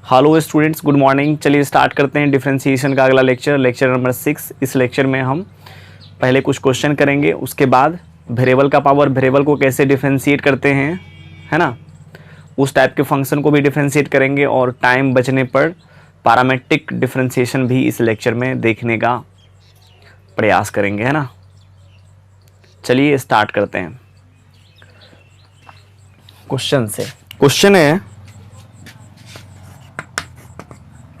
Hello students, good morning. चलिए start करते हैं डिफरेंशिएशन का अगला लेक्चर नंबर 6। इस लेक्चर में हम पहले कुछ क्वेश्चन करेंगे, उसके बाद वेरिएबल का पावर, वेरिएबल को कैसे डिफरेंशिएट करते हैं, है ना, उस टाइप के फंक्शन को भी डिफरेंशिएट करेंगे, और टाइम बचने पर पैरामेट्रिक डिफरेंशिएशन भी इस लेक्चर में देखने का प्रयास करेंगे, है ना। चलिए स्टार्ट करते हैं क्वेश्चन से। क्वेश्चन है,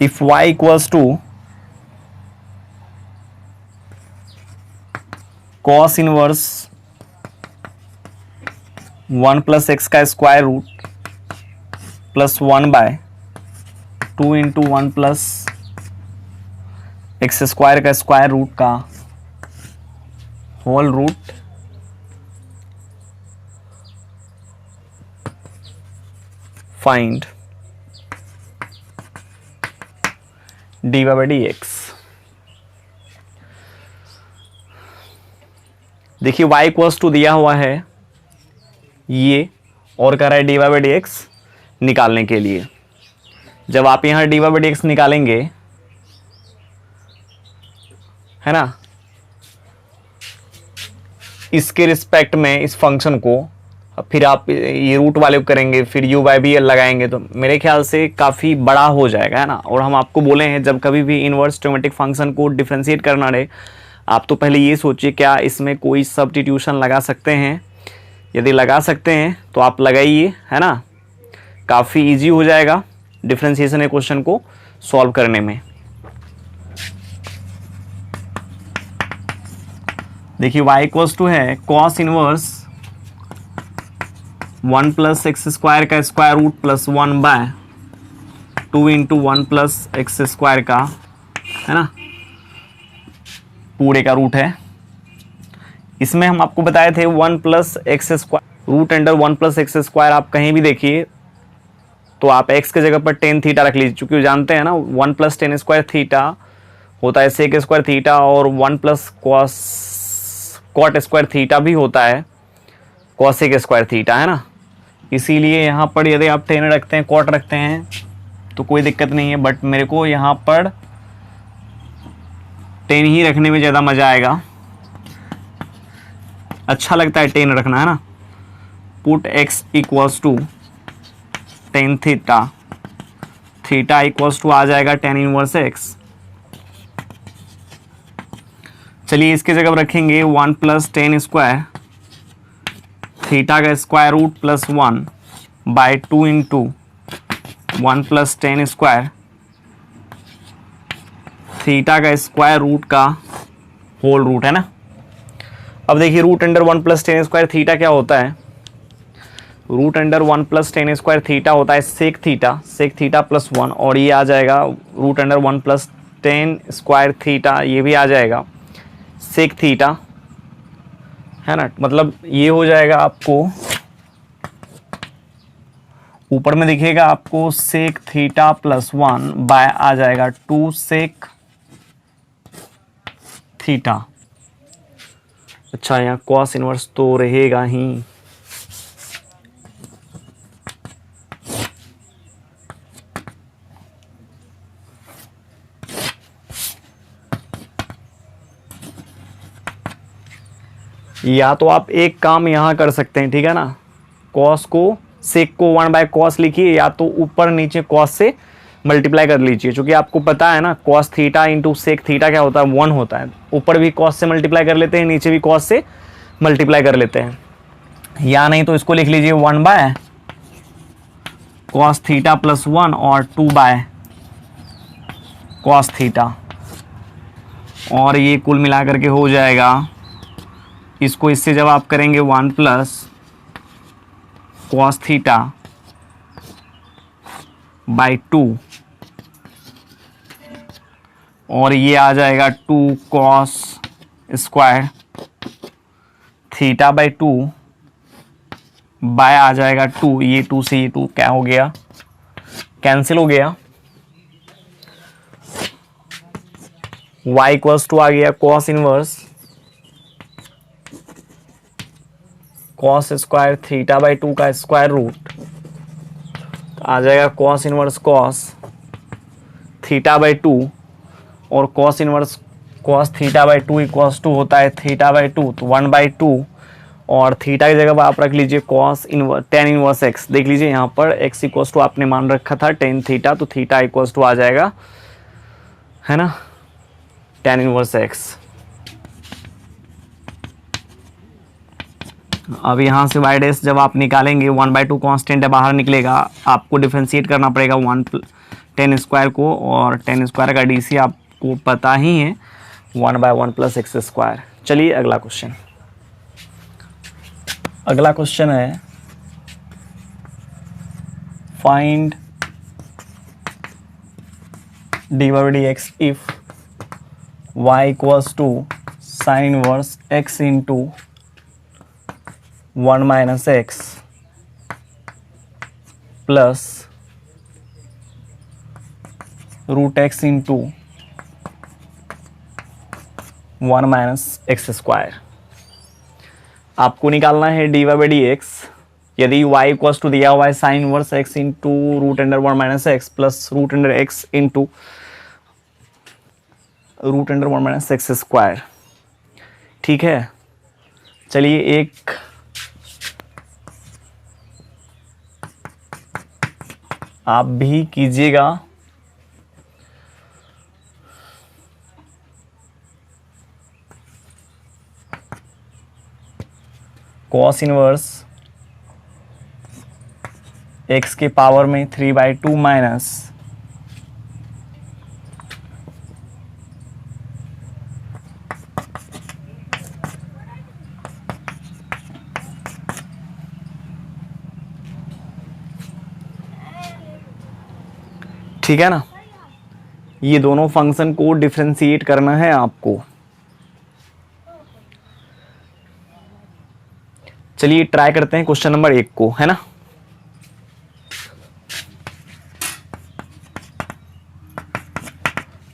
if y equals to cos inverse 1 plus x का square root plus 1 by 2 into 1 plus x square का स्क्वायर रूट का whole root find dy by D x. देखिए y इक्वल्स टू दिया हुआ है ये, और कह रहा है dy बाई डी एक्स निकालने के लिए। जब आप यहाँ dy बाई डी एक्स निकालेंगे, है ना, इसके रिस्पेक्ट में इस फंक्शन को, फिर आप ये रूट वाले को करेंगे, फिर u बाई बी एल लगाएंगे, तो मेरे ख्याल से काफ़ी बड़ा हो जाएगा, है ना। और हम आपको बोले हैं जब कभी भी इनवर्स ट्रिमेटिक फंक्शन को डिफरेंशिएट करना रहे, आप तो पहले ये सोचिए क्या इसमें कोई सब्स्टिट्यूशन लगा सकते हैं। यदि लगा सकते हैं तो आप लगाइए, है ना, काफ़ी ईजी हो जाएगा डिफरेंशिएशन के क्वेश्चन को सॉल्व करने में। देखिए y इक्वल्स टू है cos inverse 1 plus x square का square root plus 1 by 2 into 1 plus x square का, है ना, पूरे का रूट है। इसमें हम आपको बताए थे 1 plus x square, root under 1 plus x square आप कहीं भी देखिए तो आप एक्स के जगह पर टेन थीटा रख लीजिए, क्योंकि जानते हैं ना 1 प्लस टेन स्क्वायर थीटा होता है सेक स्क्वायर थीटा, और 1 प्लस कॉट स्क्वायर थीटा भी होता है कॉसेक स्क्वायर थीटा, है ना। इसीलिए यहाँ पर यदि आप टेन रखते हैं, कॉट रखते हैं तो कोई दिक्कत नहीं है, बट मेरे को यहाँ पर टेन ही रखने में ज़्यादा मज़ा आएगा, अच्छा लगता है टेन रखना, है ना। Put x equals to tan theta, theta equals to आ जाएगा टेन इनवर्स x। चलिए इसकी जगह रखेंगे 1 प्लस टेन स्क्वायर थीटा का square root plus 1 by 2 into 1 plus tan square theta का स्क्वायर रूट का होल रूट, है ना। अब देखिए root under 1 plus tan square theta क्या होता है, root under 1 plus tan square theta होता है सेक थीटा प्लस 1, और ये आ जाएगा root under 1 plus tan square theta, ये भी आ जाएगा सेक थीटा, है ना। मतलब ये हो जाएगा आपको, ऊपर में दिखेगा आपको सेक थीटा प्लस 1 बाय आ जाएगा 2 सेक थीटा। अच्छा, यहाँ कॉस इनवर्स तो रहेगा ही। या तो आप एक काम यहाँ कर सकते हैं, ठीक है ना, कॉस को, सेक को 1 बाय कॉस लिखिए, या तो ऊपर नीचे कॉस से मल्टीप्लाई कर लीजिए, क्योंकि आपको पता है ना cos theta into sec theta क्या होता है, 1 होता है। ऊपर भी कॉस से मल्टीप्लाई कर लेते हैं, नीचे भी कॉस से मल्टीप्लाई कर लेते हैं, या नहीं तो इसको लिख लीजिए 1 बाय कॉस थीटा प्लस 1 और 2 बाय कॉस थीटा, और ये कुल मिला करके हो जाएगा, इसको इससे जब आप करेंगे 1 प्लस कॉस थीटा बाई 2, और ये आ जाएगा 2 cos square theta by 2 by आ जाएगा 2, ये 2 से ये 2 क्या हो गया, कैंसिल हो गया। y इक्वल्स टू आ गया cos inverse cos square theta by 2 का स्क्वायर रूट, आ जाएगा cos inverse cos theta by two और cos inverse cos theta by two equals to होता है थीटा बाई टू, तो 1/2 और थीटा की जगह पर आप रख लीजिए cos inverse tan inverse x. देख लीजिए यहाँ पर एक्स इक्वल्स टू आपने मान रखा था टेन थीटा, तो थीटा इक्वल्स टू आ जाएगा, है ना, टेन इनवर्स एक्स। अब यहाँ से वाई डैश जब आप निकालेंगे 1/2 कांस्टेंट है बाहर निकलेगा, आपको डिफरेंशिएट करना पड़ेगा 10 स्क्वायर को, और 10 स्क्वायर का डीसी आपको पता ही है 1/1 प्लस एक्स स्क्वायर। चलिए अगला क्वेश्चन, अगला क्वेश्चन है find dy by dx if y equals to sin inverse x into 1 minus x plus root x into 1 minus x square। आपको निकालना है dy by dx। यदि y इक्वल्स टू दिया हुआ है sine inverse x into root under 1 minus x plus root under x into root under 1 minus x square, ठीक है। चलिए एक आप भी कीजिएगा, कॉस इनवर्स x के पावर में 3/2 माइनस ठीक है ना, ये दोनों फंक्शन को डिफरेंशिएट करना है आपको। चलिए ट्राई करते हैं क्वेश्चन नंबर 1 को, है ना।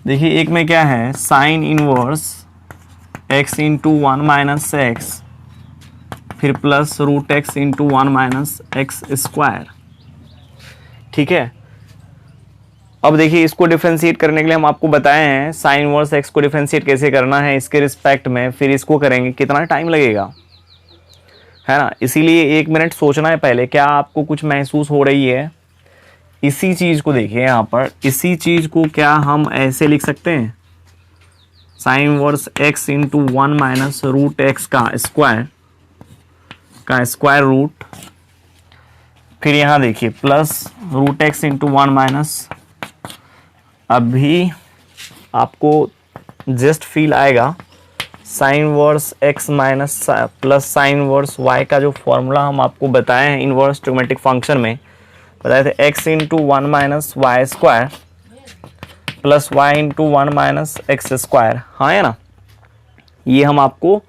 देखिए एक में क्या है, sine inverse x into 1 minus x फिर plus root x into 1 minus x square, ठीक है। अब देखिए इसको डिफरेंशिएट करने के लिए हम आपको बताए हैं साइन इनवर्स एक्स को डिफरेंशिएट कैसे करना है इसके रिस्पेक्ट में, फिर इसको करेंगे, कितना टाइम लगेगा, है ना। इसीलिए 1 मिनट सोचना है पहले, क्या आपको कुछ महसूस हो रही है। इसी चीज़ को देखिए यहाँ पर, इसी चीज़ को क्या हम ऐसे लिख सकते हैं, sine inverse x into 1 minus root x का स्क्वायर रूट, फिर यहाँ देखिए plus root x into 1 minus, अभी आपको जस्ट फील आएगा sine inverse x minus plus sine inverse y का जो फॉर्मूला हम आपको बताए हैं इनवर्स ट्रिग्नोमेट्रिक फंक्शन में, बताए थे x into 1 minus y square plus y into 1 minus x square, हाँ है ना, ये हम आपको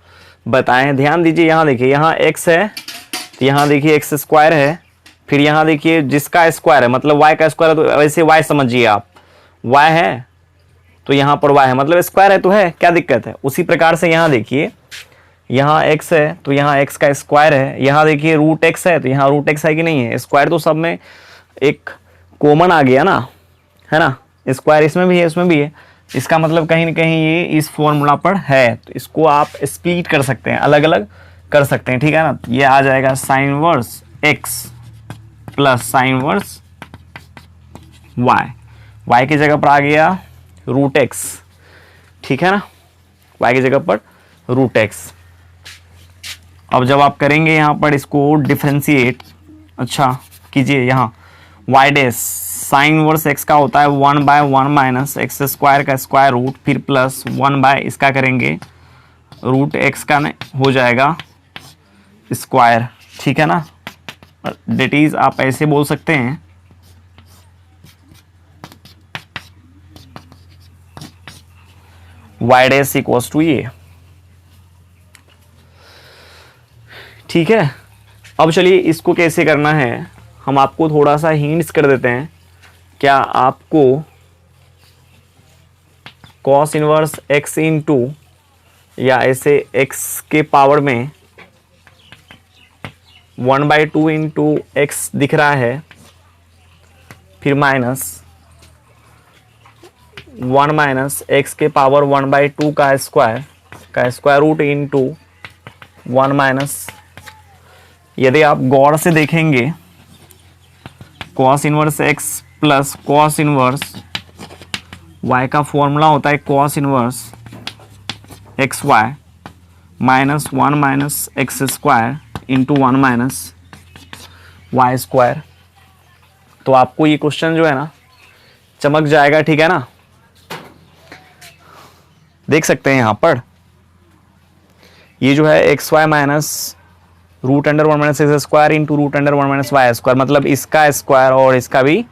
बताए हैं। ध्यान दीजिए यहाँ देखिए, यहाँ x है तो यहाँ देखिए एक्स स्क्वायर है, फिर यहाँ देखिए जिसका स्क्वायर है मतलब y का स्क्वायर है, तो वैसे y समझिए आप, y है तो यहाँ पर y है मतलब स्क्वायर है तो है, क्या दिक्कत है। उसी प्रकार से यहाँ देखिए, यहाँ x है तो यहाँ x का स्क्वायर है, यहाँ देखिए रूट x है तो यहाँ रूट x है कि नहीं है, स्क्वायर तो सब में एक कॉमन आ गया ना, है ना, स्क्वायर इसमें भी है इसमें भी है, इसका मतलब कहीं ना कहीं ये इस फॉर्मूला पर है, तो इसको आप स्प्लिट कर सकते हैं, अलग अलग कर सकते हैं, ठीक है ना। ये आ जाएगा sign inverse x plus sine inverse y की जगह पर आ गया रूट एक्स, ठीक है ना, y की जगह पर रूट एक्स। अब जब आप करेंगे यहाँ पर इसको डिफरेंशिएट, अच्छा कीजिए, यहाँ y dash sign inverse x का होता है 1/1 माइनस एक्स स्क्वायर का स्क्वायर रूट, फिर प्लस 1 बाय इसका करेंगे रूट x का हो जाएगा स्क्वायर, ठीक है ना। डेट इज आप ऐसे बोल सकते हैं y डैश इक्वल्स टू ये, ठीक है। अब चलिए इसको कैसे करना है हम आपको थोड़ा सा हिंट्स कर देते हैं। क्या आपको कॉस इनवर्स x इंटू या ऐसे x के पावर में 1/2 इंटू एक्स दिख रहा है, फिर माइनस 1 माइनस एक्स के पावर 1/2 का स्क्वायर रूट इंटू 1 माइनस, यदि आप गौर से देखेंगे cos inverse x plus cos inverse y का फॉर्मूला होता है cos inverse x y minus 1 minus x square into 1 minus y square. तो आपको ये क्वेश्चन जो है ना चमक जाएगा, ठीक है ना। देख सकते हैं यहां पर ये जो है x y minus root under 1 minus x square into root under 1 minus y square, मतलब इसका स्क्वायर और इसका भी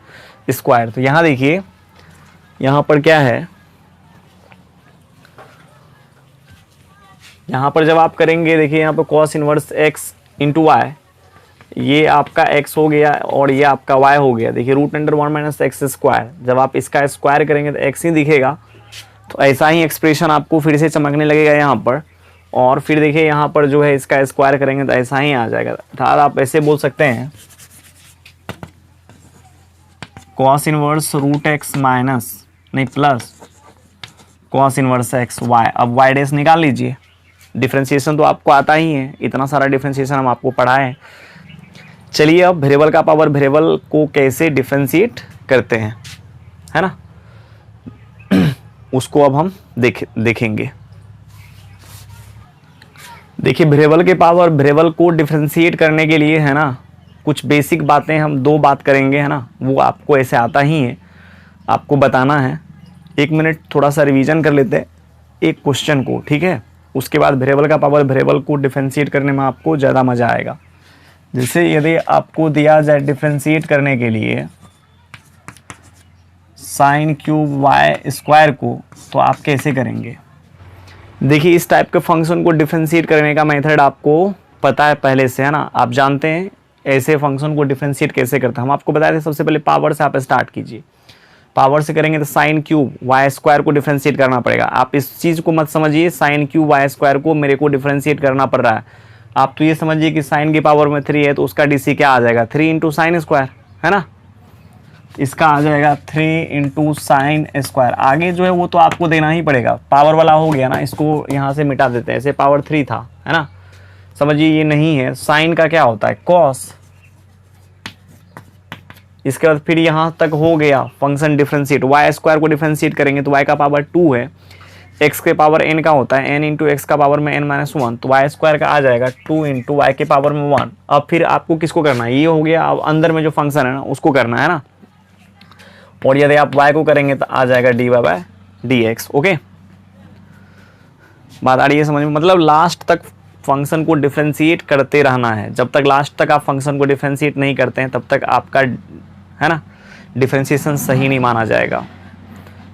स्क्वायर। तो यहां देखिए यहां पर क्या है, यहां पर जब आप करेंगे देखिए यहां पर cos inverse x into y, ये आपका x हो गया और ये आपका y हो गया। देखिए root under 1 minus x square, जब आप इसका स्क्वायर करेंगे तो x ही दिखेगा। तो ऐसा ही एक्सप्रेशन आपको फिर से चमकने लगेगा यहाँ पर, और फिर देखिए यहाँ पर जो है इसका स्क्वायर करेंगे तो ऐसा ही आ जाएगा। अर्थात आप ऐसे बोल सकते हैं cos inverse root x minus नहीं plus cos inverse x y. अब y डैश निकाल लीजिए, डिफ्रेंशिएशन तो आपको आता ही है, इतना सारा डिफ्रेंशिएशन हम आपको पढ़ाए। चलिए अब वेरिएबल का पावर वेरिएबल को कैसे डिफ्रेंशिएट करते हैं, है ना, उसको अब हम देखेंगे। देखिए वेरिएबल के पावर वेरिएबल को डिफ्रेंशिएट करने के लिए है ना कुछ बेसिक बातें हम दो बात करेंगे, है ना, वो आपको ऐसे आता ही है, आपको बताना है। 1 मिनट थोड़ा सा रिवीजन कर लेते हैं एक क्वेश्चन को, ठीक है। उसके बाद वेरिएबल का पावर वेरिएबल को डिफ्रेंशिएट करने में आपको ज़्यादा मज़ा आएगा। जैसे यदि आपको दिया जाए डिफ्रेंशिएट करने के लिए साइन क्यूब वाई स्क्वायर को, तो आप कैसे करेंगे। देखिए इस टाइप के फंक्शन को डिफ्रेंशिएट करने का मेथड आपको पता है पहले से, है ना, आप जानते हैं ऐसे फंक्शन को डिफ्रेंशिएट कैसे करते हैं। हम आपको बताए थे सबसे पहले पावर से आप स्टार्ट कीजिए, पावर से करेंगे तो साइन क्यूब वाई स्क्वायर को डिफ्रेंशिएट करना पड़ेगा। आप इस चीज़ को मत समझिए साइन क्यूब वाई स्क्वायर को मेरे को डिफ्रेंशिएट करना पड़ रहा है, आप तो ये समझिए कि साइन की पावर में 3 है तो उसका डीसी क्या आ जाएगा 3 इंटू साइन स्क्वायर, है ना, इसका आ जाएगा 3 इंटू साइन स्क्वायर। आगे जो है वो तो आपको देना ही पड़ेगा, पावर वाला हो गया ना, इसको यहाँ से मिटा देते हैं, ऐसे पावर 3 था, है ना, समझिए ये नहीं है। साइन का क्या होता है कॉस, इसके बाद फिर यहाँ तक हो गया फंक्शन डिफ्रेंशिएट, वाई स्क्वायर को डिफ्रेंशिएट करेंगे तो वाई का पावर 2 है, एक्स के पावर एन का होता है, एन इंटू एक्स का पावर में एन माइनस 1, तो वाई स्क्वायर का आ जाएगा 2 इंटू वाई के पावर में 1। अब फिर आपको किसको करना है, ये हो गया, अब अंदर में जो फंक्शन है ना उसको करना है ना, और यदि आप y को करेंगे तो आ जाएगा dy बाय dx। ओके, बात आ रही है समझ में, मतलब लास्ट तक फंक्शन को डिफ्रेंशिएट करते रहना है। जब तक लास्ट तक आप फंक्शन को डिफ्रेंशिएट नहीं करते हैं तब तक आपका, है ना, डिफ्रेंशिएशन सही नहीं माना जाएगा।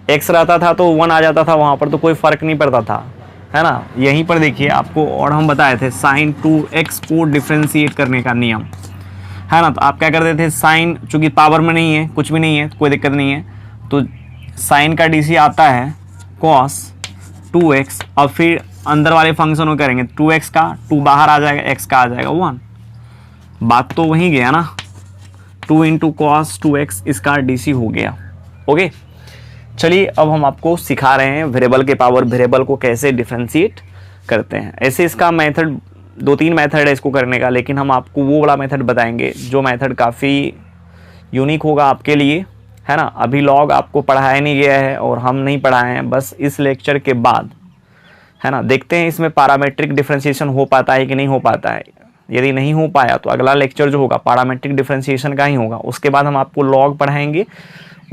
x रहता था तो 1 आ जाता था, वहाँ पर तो कोई फ़र्क नहीं पड़ता था, है ना। यहीं पर देखिए आपको और हम बताए थे साइन 2x को डिफ्रेंशिएट करने का नियम, है ना। तो आप क्या करते थे, साइन चूँकि पावर में नहीं है, कुछ भी नहीं है, कोई दिक्कत नहीं है, तो साइन का डीसी आता है कॉस 2x, और फिर अंदर वाले फंक्शन को करेंगे 2x का 2 बाहर आ जाएगा, x का आ जाएगा 1, बात तो वहीं गया ना, 2 इंटू कॉस 2x इसका डीसी हो गया। ओके, चलिए अब हम आपको सिखा रहे हैं वेरिएबल के पावर वेरिएबल को कैसे डिफ्रेंशिएट करते हैं। ऐसे इसका मेथड 2-3 मेथड है इसको करने का, लेकिन हम आपको वो वाला मेथड बताएंगे जो मेथड काफ़ी यूनिक होगा आपके लिए, है ना। अभी लॉग आपको पढ़ाया नहीं गया है और हम नहीं पढ़ाए हैं, बस इस लेक्चर के बाद, है ना, देखते हैं इसमें पैरामीट्रिक डिफ्रेंशिएशन हो पाता है कि नहीं हो पाता है। यदि नहीं हो पाया तो अगला लेक्चर जो होगा पैरामीट्रिक डिफ्रेंशिएशन का ही होगा, उसके बाद हम आपको लॉग पढ़ाएंगे,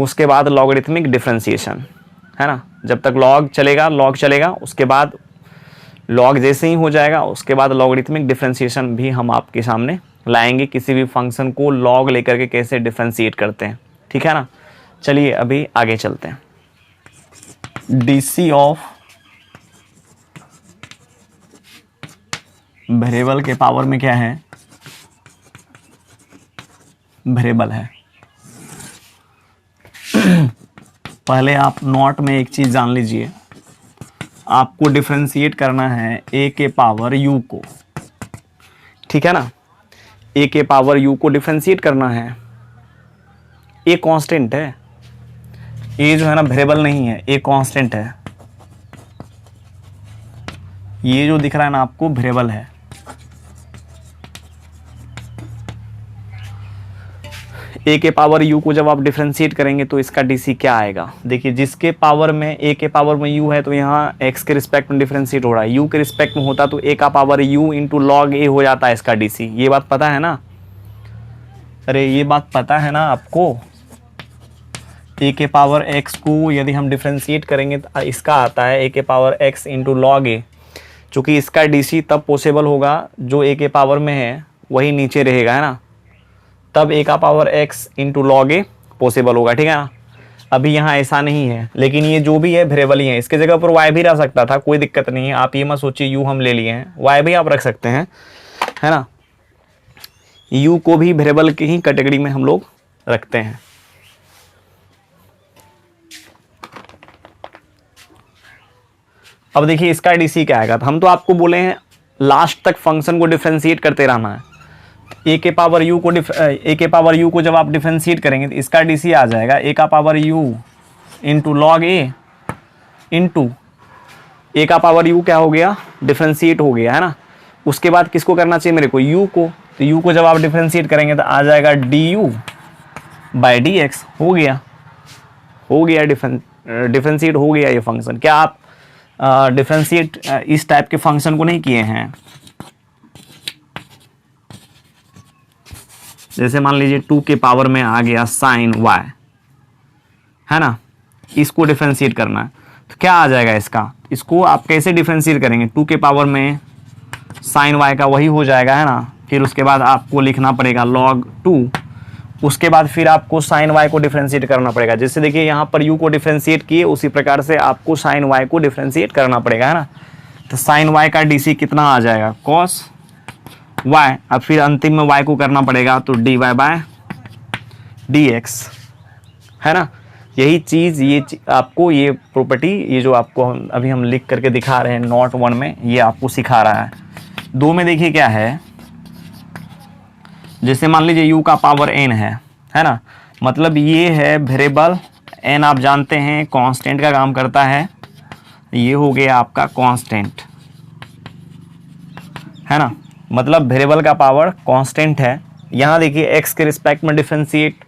उसके बाद लॉगरिथमिक डिफ्रेंशिएशन, है ना। जब तक लॉग चलेगा, उसके बाद लॉग जैसे ही हो जाएगा उसके बाद लॉगरिथमिक डिफ्रेंशिएशन भी हम आपके सामने लाएंगे, किसी भी फंक्शन को लॉग लेकर के कैसे डिफ्रेंशिएट करते हैं, ठीक है ना। चलिए अभी आगे चलते हैं। डीसी ऑफ वेरिएबल के पावर में क्या है, वेरिएबल है। पहले आप नोट में एक चीज जान लीजिए, आपको डिफ्रेंशिएट करना है a के पावर u को, ठीक है ना, a के पावर u को डिफ्रेंशिएट करना है। a कांस्टेंट है, ये जो है ना वेरिएबल नहीं है, ये कांस्टेंट है। ये जो दिख रहा है ना आपको वेरिएबल है। ए के पावर यू को जब आप डिफरेंशिएट करेंगे तो इसका डीसी क्या आएगा? देखिए जिसके पावर में ए के पावर में यू है तो यहाँ एक्स के रिस्पेक्ट में डिफरेंशिएट हो रहा है, यू के रिस्पेक्ट में होता तो ए का पावर यू इंटू लॉग ए हो जाता है इसका डीसी। ये बात पता है ना? अरे ये बात पता है ना आपको? ए के पावर एक्स को यदि हम डिफरेंशिएट करेंगे तो इसका आता है ए के पावर एक्स इंटू लॉग ए। चूँकि इसका डीसी तब पॉसिबल होगा जो ए के पावर में है वही नीचे रहेगा, है ना, तब ए का power x into log a possible होगा, ठीक है ना। अभी यहाँ ऐसा नहीं है, लेकिन ये जो भी है वेरिएबल ही है। इसके जगह पर वाई भी रह सकता था, कोई दिक्कत नहीं है। आप ये मत सोचिए यू हम ले लिए हैं, वाई भी आप रख सकते हैं, है ना। यू को भी वेरिएबल की ही कैटेगरी में हम लोग रखते हैं। अब देखिए इसका डीसी क्या आएगा। तो हम तो आपको बोले हैं लास्ट तक फंक्शन को डिफरेंशिएट करते रहना है। ए के पावर यू को जब आप डिफरेंशिएट करेंगे तो इसका डीसी आ जाएगा ए का power u into log a into a का पावर यू क्या हो गया, डिफरेंशिएट हो गया, है ना। उसके बाद किसको करना चाहिए मेरे को? यू को। तो यू को जब आप डिफरेंशिएट करेंगे तो आ जाएगा D you by D x. हो गया डिफरेंशिएट हो गया ये फंक्शन। क्या आप डिफरेंशिएट इस टाइप के फंक्शन को नहीं किए हैं? जैसे मान लीजिए 2 के पावर में आ गया साइन वाई, है ना, इसको डिफरेंशिएट करना है तो क्या आ जाएगा इसका? इसको आप कैसे डिफरेंशिएट करेंगे? 2 के पावर में साइन वाई का वही हो जाएगा, है ना। फिर उसके बाद आपको लिखना पड़ेगा log 2, उसके बाद फिर आपको साइन वाई को डिफरेंशिएट करना पड़ेगा। जैसे देखिए यहाँ पर यू को डिफरेंशिएट किए, उसी प्रकार से आपको साइन वाई को डिफरेंशिएट करना पड़ेगा, है ना। तो साइन वाई का डीसी कितना आ जाएगा? Cos y. अब फिर अंतिम में वाई को करना पड़ेगा तो d y by d x, है ना। यही चीज़ आपको ये प्रॉपर्टी, ये जो आपको अभी हम लिख करके दिखा रहे हैं नोट 1 में, ये आपको सिखा रहा है। 2 में देखिए क्या है, जैसे मान लीजिए यू का पावर n है ना, मतलब ये है वेरिएबल। n आप जानते हैं कांस्टेंट का काम करता है, ये हो गया आपका कांस्टेंट, है ना। मतलब वेरिएबल का पावर कांस्टेंट है। यहाँ देखिए x के रिस्पेक्ट में डिफरेंशिएट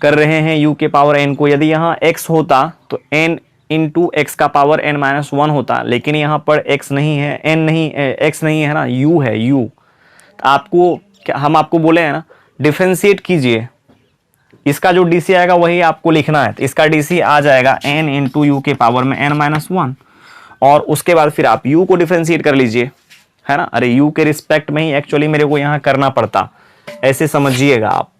कर रहे हैं u के पावर n को। यदि यहाँ x होता तो n इंटू एक्स का पावर n माइनस 1 होता, लेकिन यहाँ पर x नहीं है, n नहीं, x नहीं है ना, u है u। तो आपको हम आपको बोले हैं ना डिफरेंशिएट कीजिए, इसका जो डीसी आएगा वही आपको लिखना है। तो इसका डीसी आ जाएगा n इंटू यू के पावर में n माइनस 1, और उसके बाद फिर आप u को डिफरेंशिएट कर लीजिए, है ना। अरे u के रिस्पेक्ट में ही एक्चुअली मेरे को यहाँ करना पड़ता, ऐसे समझिएगा आप।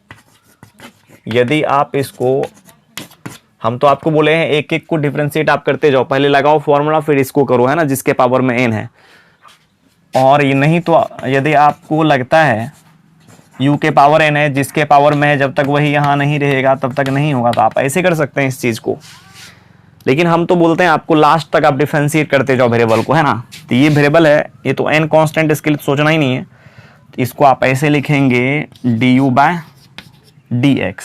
यदि आप इसको, हम तो आपको बोले हैं एक एक को डिफरेंशिएट आप करते जाओ, पहले लगाओ फॉर्मूला फिर इसको करो, है ना, जिसके पावर में n है। और ये नहीं तो यदि आपको लगता है u के पावर n है, जिसके पावर में है, जब तक वही यहाँ नहीं रहेगा तब तक नहीं होगा, तो आप ऐसे कर सकते हैं इस चीज़ को। लेकिन हम तो बोलते हैं आपको लास्ट तक आप डिफरेंशिएट करते जाओ वेरिएबल को, है ना। तो ये वेरिएबल है, ये तो n कांस्टेंट, इसके लिए सोचना ही नहीं है। तो इसको आप ऐसे लिखेंगे du बाय dx,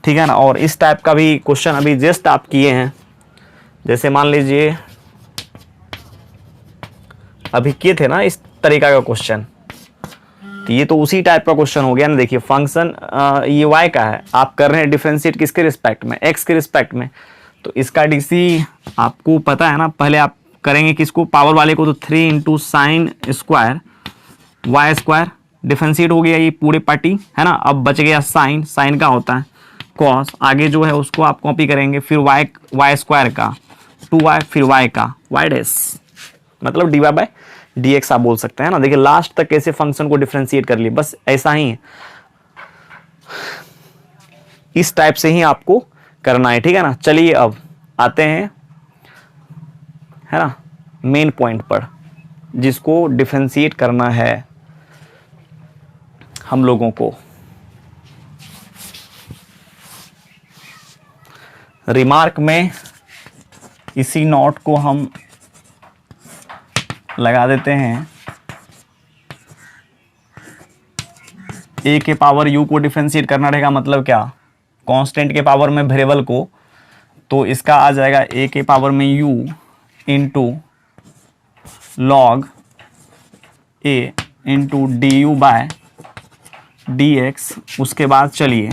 ठीक है ना। और इस टाइप का भी क्वेश्चन अभी जस्ट आप किए हैं, जैसे मान लीजिए अभी किए थे ना इस तरीका का क्वेश्चन, तो ये तो उसी टाइप का क्वेश्चन हो गया ना। देखिए फंक्शन ये y का है, आप कर रहे हैं डिफरेंशिएट किसके रिस्पेक्ट में? x के रिस्पेक्ट में। तो इसका डीसी आपको पता है ना, पहले आप करेंगे किसको, पावर वाले को, तो 3 into sine square y square, differentiate हो गया ये पूरे पार्टी, है ना। अब बच गया साइन, साइन का होता है कॉस, आगे जो है उसको आप कॉपी करेंगे, फिर वाई स्क्वायर का 2y, फिर y का y डैश, मतलब dy बाय dx आप बोल सकते हैं ना। देखिए लास्ट तक कैसे फंक्शन को डिफरेंशिएट कर लिए, बस ऐसा ही है, इस टाइप से ही आपको करना है, ठीक है ना। चलिए अब आते हैं, है ना, मेन पॉइंट पर, जिसको डिफरेंशिएट करना है हम लोगों को। रिमार्क में इसी नोट को हम लगा देते हैं, ए के पावर यू को डिफरेंशिएट करना रहेगा, मतलब क्या, कांस्टेंट के पावर में वेरिएबल को तो इसका आ जाएगा a के पावर में u into log a into d u by d x. उसके बाद चलिए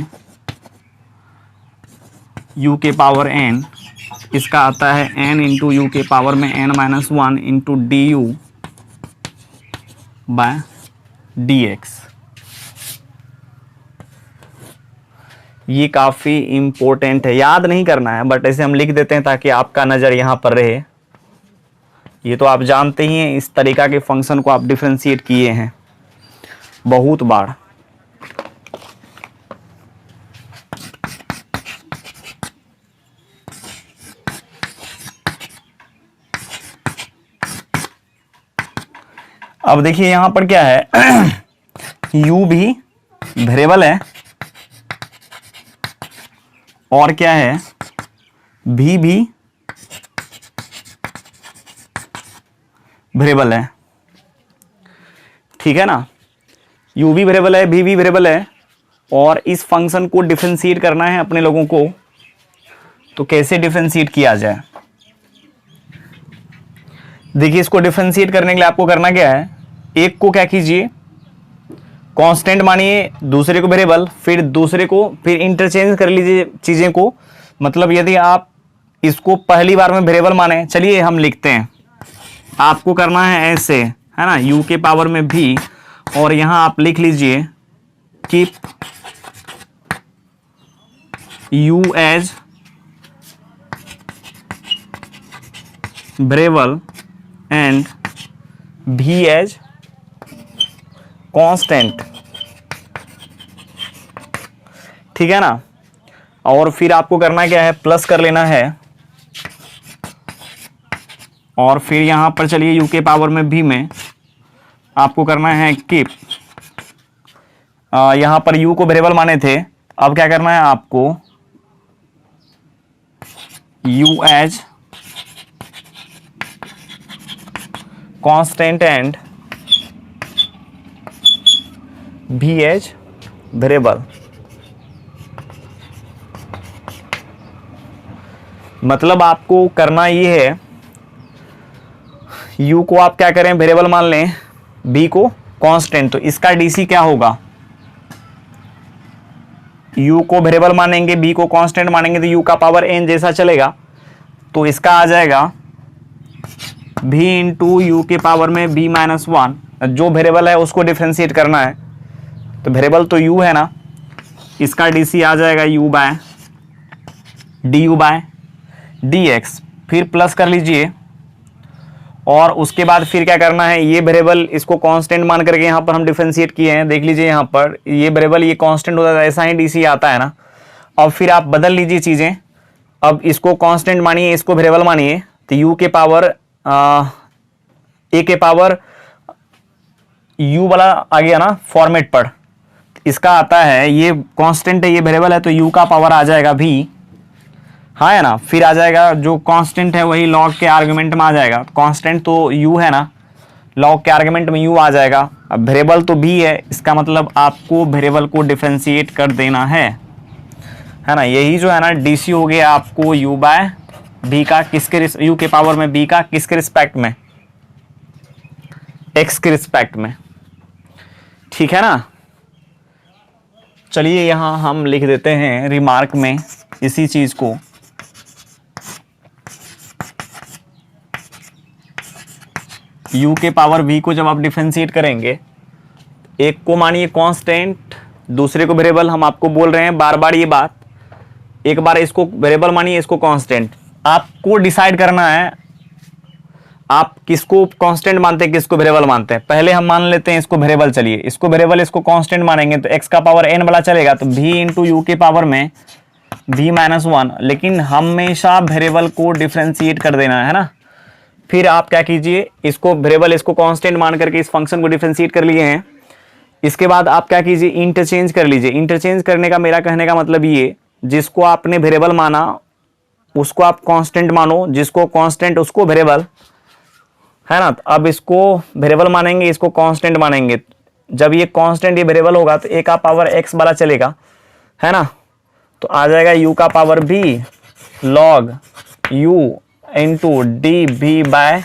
u के पावर n, इसका आता है n इंटू यू के पावर में n minus one into d u by d x. ये काफ़ी इम्पोर्टेंट है, याद नहीं करना है, बट ऐसे हम लिख देते हैं ताकि आपका नज़र यहाँ पर रहे। ये तो आप जानते ही हैं, इस तरीका के फंक्शन को आप डिफरेंशिएट किए हैं बहुत बार। अब देखिए यहाँ पर क्या है u भी वेरिएबल है और क्या है v भी वेरिएबल है, ठीक है ना। u भी वेरिएबल है, v भी वेरिएबल है, और इस फंक्शन को डिफरेंशिएट करना है अपने लोगों को। तो कैसे डिफरेंशिएट किया जाए, देखिए इसको डिफरेंशिएट करने के लिए आपको करना क्या है, एक को क्या कीजिए कांस्टेंट मानिए, दूसरे को वेरिएबल, फिर दूसरे को फिर इंटरचेंज कर लीजिए चीज़ें को। मतलब यदि आप इसको पहली बार में वेरिएबल माने, चलिए हम लिखते हैं, आपको करना है ऐसे, है ना, u के पावर में v, और यहाँ आप लिख लीजिए keep u as variable and v as constant, ठीक है ना। और फिर आपको करना क्या है, प्लस कर लेना है, और फिर यहां पर चलिए u के पावर में v में आपको करना है कीप, यहां पर u को वेरिएबल माने थे, अब क्या करना है आपको u as constant and v as variable. मतलब आपको करना ये है, u को आप क्या करें वेरिएबल मान लें, v को कांस्टेंट, तो इसका dc क्या होगा, u को वेरिएबल मानेंगे, v को कांस्टेंट मानेंगे, तो u का पावर n जैसा चलेगा। तो इसका आ जाएगा v इंटू यू के पावर में v माइनस वन, जो वेरिएबल है उसको डिफरेंशिएट करना है, तो वेरिएबल तो u है ना, इसका dc आ जाएगा u by d u by d x. फिर प्लस कर लीजिए, और उसके बाद फिर क्या करना है, ये वेरिएबल इसको कांस्टेंट मान करके यहाँ पर हम डिफरेंशिएट किए हैं, देख लीजिए यहाँ पर ये वेरिएबल ये कांस्टेंट होता है, ऐसा ही डीसी आता है ना। अब फिर आप बदल लीजिए चीज़ें, अब इसको कांस्टेंट मानिए, इसको वेरिएबल मानिए, तो यू के पावर ए के पावर यू वाला आ गया ना फॉर्मेट पर, इसका आता है, ये कांस्टेंट है, ये वेरिएबल है, तो यू का पावर आ जाएगा भी, हाँ है ना। फिर आ जाएगा जो कांस्टेंट है वही लॉग के आर्गुमेंट में आ जाएगा, कांस्टेंट तो u है ना, लॉग के आर्गुमेंट में u आ जाएगा। अब वेरिएबल तो v है, इसका मतलब आपको वेरिएबल को डिफरेंशिएट कर देना है ना। यही जो है ना डीसी हो गया आपको u बाय v का, किसके u के पावर में v का किसके रिस्पेक्ट में, x के रिस्पेक्ट में, ठीक है ना। चलिए यहाँ हम लिख देते हैं रिमार्क में इसी चीज को, u के पावर v को जब आप डिफरेंशिएट करेंगे, एक को मानिए कांस्टेंट, दूसरे को वेरिएबल, हम आपको बोल रहे हैं बार बार ये बात, एक बार इसको वेरिएबल मानिए, इसको कांस्टेंट। आपको डिसाइड करना है आप किसको कांस्टेंट मानते हैं, किसको वेरिएबल मानते हैं। पहले हम मान लेते हैं इसको वेरिएबल, चलिए इसको वेरिएबल, इसको कांस्टेंट मानेंगे तो x का पावर n वाला चलेगा, तो v इंटू यू के पावर में v माइनस वन, लेकिन हमेशा वेरिएबल को डिफरेंशिएट कर देना है ना। फिर आप क्या कीजिए, इसको वेरिएबल, इसको कांस्टेंट मान करके इस फंक्शन को डिफरेंशिएट कर लिए हैं। इसके बाद आप क्या कीजिए, इंटरचेंज कर लीजिए। इंटरचेंज करने का मेरा कहने का मतलब ये, जिसको आपने वेरिएबल माना उसको आप कांस्टेंट मानो, जिसको कांस्टेंट उसको वेरिएबल, है ना। अब इसको वेरिएबल मानेंगे, इसको कांस्टेंट मानेंगे, जब ये कांस्टेंट ये वेरिएबल होगा तो a का पावर x वाला चलेगा, है ना। तो आ जाएगा u का power v log u into d v by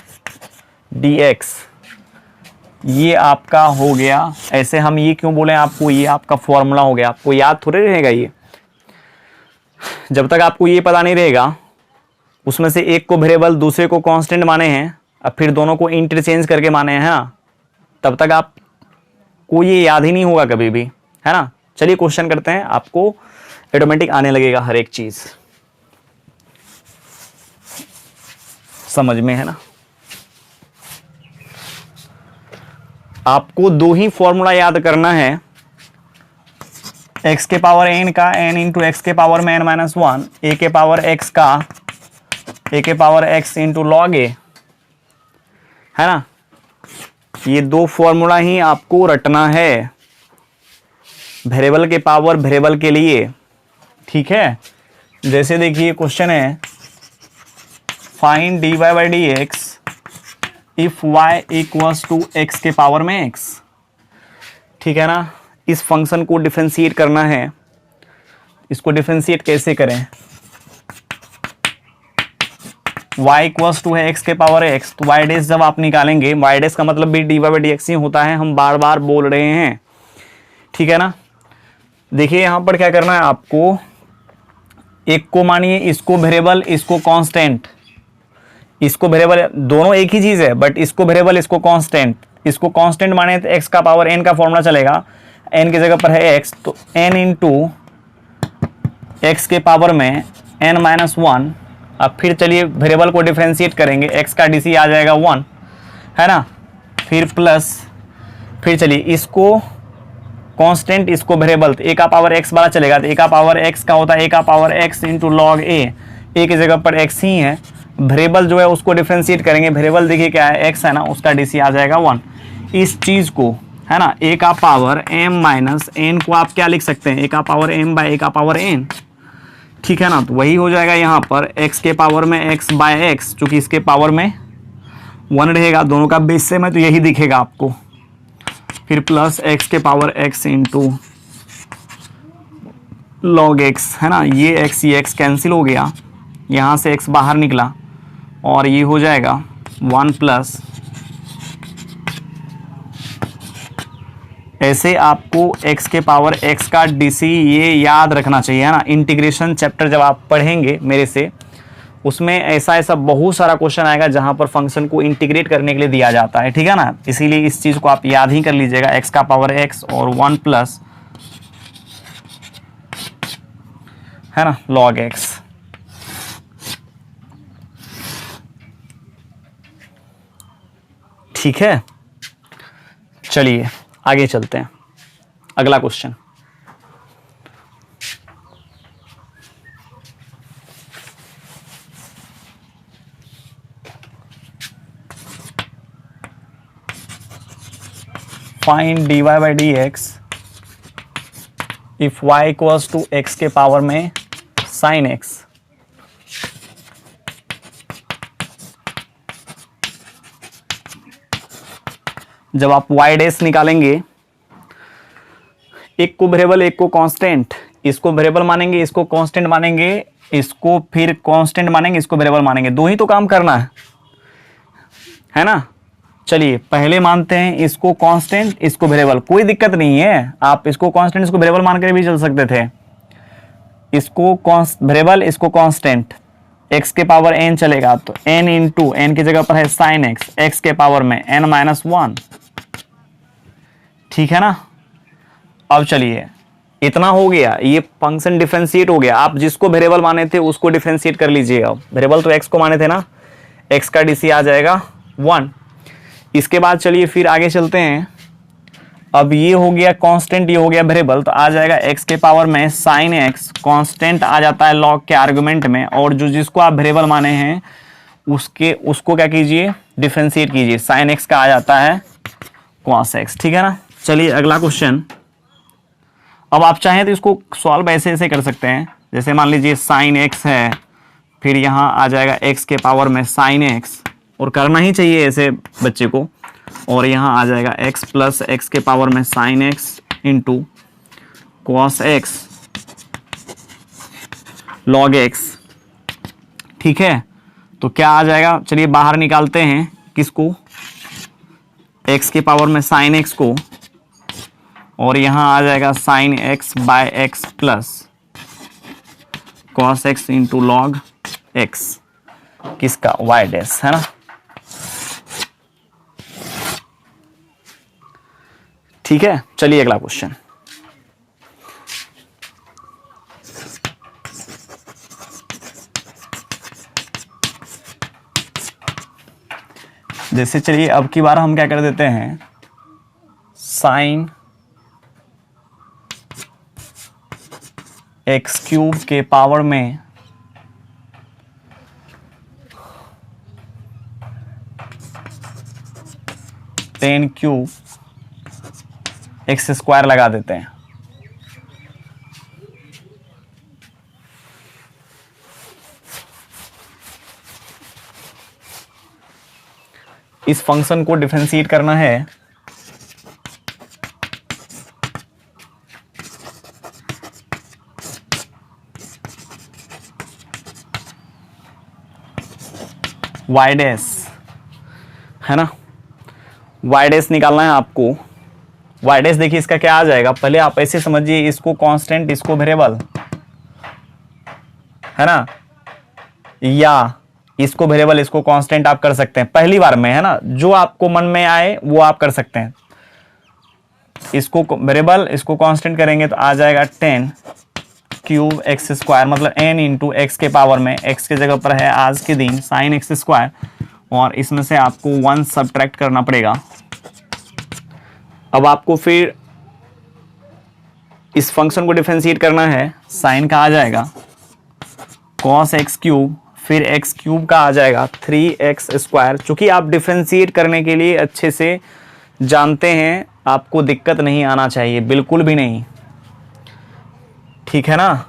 d x, ये आपका हो गया। ऐसे हम ये क्यों बोले आपको, ये आपका फॉर्मूला हो गया, आपको याद थोड़े रहेगा ये। जब तक आपको ये पता नहीं रहेगा, उसमें से एक को वेरिएबल दूसरे को कांस्टेंट माने हैं, अब फिर दोनों को इंटरचेंज करके माने हैं ना, तब तक आपको ये याद ही नहीं होगा कभी भी, है ना। चलिए क्वेश्चन करते हैं, आपको ऑटोमेटिक आने लगेगा हर एक चीज समझ में, है ना। आपको दो ही फॉर्मूला याद करना है, x के पावर n का n इंटू एक्स के पावर में n माइनस वन, a के पावर x का a के power x into log a, है ना। ये दो फॉर्मूला ही आपको रटना है वेरिएबल के पावर वेरिएबल के लिए, ठीक है। जैसे देखिए क्वेश्चन है, find dy by D x if y equals to x के पावर में x, ठीक है ना। इस फंक्शन को डिफरेंशिएट करना है, इसको डिफरेंशिएट कैसे करें, y इक्वल्स टू है x के पावर x, तो y डैश जब आप निकालेंगे, y डैश का मतलब भी dy बाई डी एक्स ही होता है, हम बार बार बोल रहे हैं, ठीक है ना। देखिए यहाँ पर क्या करना है आपको, एक को मानिए इसको वेरिएबल, इसको कांस्टेंट, इसको वेरिएबल, दोनों एक ही चीज है, बट इसको वेरिएबल इसको कांस्टेंट, इसको कांस्टेंट माने तो x का पावर n का फॉर्मूला चलेगा, n की जगह पर है x, तो n इंटू एक्स के पावर में n माइनस वन। अब फिर चलिए वेरिएबल को डिफरेंशिएट करेंगे, x का डी आ जाएगा 1, है ना। फिर प्लस, फिर चलिए इसको कांस्टेंट, इसको वेरिएबल, तो a का पावर x वाला चलेगा, तो a का पावर x का होता है a का power x into log a की जगह पर x ही है। वेरिएबल जो है उसको डिफरेंशिएट करेंगे, वेरिएबल देखिए क्या है x है ना, उसका डी आ जाएगा 1। इस चीज को, है ना, a का पावर m माइनस n को आप क्या लिख सकते हैं, a का पावर m बाय a का पावर n, ठीक है ना। तो वही हो जाएगा यहाँ पर x के पावर में x बाय x, चूंकि इसके पावर में 1 रहेगा, दोनों का बेस सेम है तो यही दिखेगा आपको। फिर प्लस x के power x into log x, है ना। ये x कैंसिल हो गया, यहाँ से x बाहर निकला और ये हो जाएगा 1 प्लस, ऐसे आपको x के पावर x का डीसी ये याद रखना चाहिए, है ना। इंटीग्रेशन चैप्टर जब आप पढ़ेंगे मेरे से, उसमें ऐसा ऐसा बहुत सारा क्वेश्चन आएगा जहां पर फंक्शन को इंटीग्रेट करने के लिए दिया जाता है, ठीक है ना। इसीलिए इस चीज को आप याद ही कर लीजिएगा, x का पावर x और 1 प्लस, है ना, log x। ठीक है, चलिए आगे चलते हैं, अगला question. Find dy by D x if y equals to x के पावर में साइन x। जब आप y डैश निकालेंगे, एक को वेरिएबल एक को कांस्टेंट, इसको वेरिएबल मानेंगे इसको कांस्टेंट मानेंगे, इसको फिर कांस्टेंट मानेंगे इसको वेरिएबल मानेंगे, दो ही तो काम करना है ना। चलिए पहले मानते हैं इसको कांस्टेंट इसको वेरिएबल, कोई दिक्कत नहीं है, आप इसको कांस्टेंट इसको वेरिएबल मान कर भी चल सकते थे। इसको वेरिएबल इसको कांस्टेंट, x के पावर n चलेगा, तो n इंटू n की जगह पर है साइन x, x के पावर में n माइनस वन, ठीक है ना। अब चलिए इतना हो गया, ये फंक्शन डिफरेंशिएट हो गया। आप जिसको वेरिएबल माने थे उसको डिफरेंशिएट कर लीजिएगा, वेरिएबल तो x को माने थे ना, x का डीसी आ जाएगा 1। इसके बाद चलिए फिर आगे चलते हैं। अब ये हो गया कांस्टेंट, ये हो गया वेरिएबल, तो आ जाएगा x के पावर में साइन x, कांस्टेंट आ जाता है लॉग के आर्गुमेंट में, और जो जिसको आप वेरिएबल माने हैं उसको क्या कीजिए, डिफरेंशिएट कीजिए, साइन x का आ जाता है cos x, ठीक है ना। चलिए अगला क्वेश्चन। अब आप चाहें तो इसको सॉल्व ऐसे ऐसे कर सकते हैं, जैसे मान लीजिए साइन x है, फिर यहाँ आ जाएगा x के पावर में साइन x, और करना ही चाहिए ऐसे बच्चे को, और यहाँ आ जाएगा x प्लस एक्स के पावर में sine x into cos x log x, ठीक है, तो क्या आ जाएगा, चलिए बाहर निकालते हैं किसको, x के पावर में साइन x को, और यहां आ जाएगा sine x by x plus cos x into log x, किसका, y डैश, है ना। ठीक है, चलिए अगला क्वेश्चन। जैसे चलिए अब की बार हम क्या कर देते हैं, साइन एक्स क्यूब के पावर में टेन क्यूब एक्स स्क्वायर लगा देते हैं। इस फंक्शन को डिफरेंशिएट करना है वाई डैश, है ना, वाई डैश निकालना है आपको। वाई डैश देखिए इसका क्या आ जाएगा, पहले आप ऐसे समझिए, इसको कांस्टेंट इसको वेरिएबल, है ना, या इसको वेरिएबल इसको कांस्टेंट आप कर सकते हैं पहली बार में, है ना, जो आपको मन में आए वो आप कर सकते हैं। इसको वेरिएबल इसको कांस्टेंट करेंगे तो आ जाएगा 10 क्यूब एक्स स्क्वायर, मतलब n इंटू एक्स के पावर में, x के जगह पर है आज के दिन साइन एक्स स्क्वायर, और इसमें से आपको 1 सब्ट्रैक्ट करना पड़ेगा। अब आपको फिर इस फंक्शन को डिफरेंशिएट करना है, साइन का आ जाएगा कॉस एक्स क्यूब, फिर एक्स क्यूब का आ जाएगा 3x स्क्वायर। चूंकि आप डिफरेंशिएट करने के लिए अच्छे से जानते हैं, आपको दिक्कत नहीं आना चाहिए, बिल्कुल भी नहीं, ठीक है ना।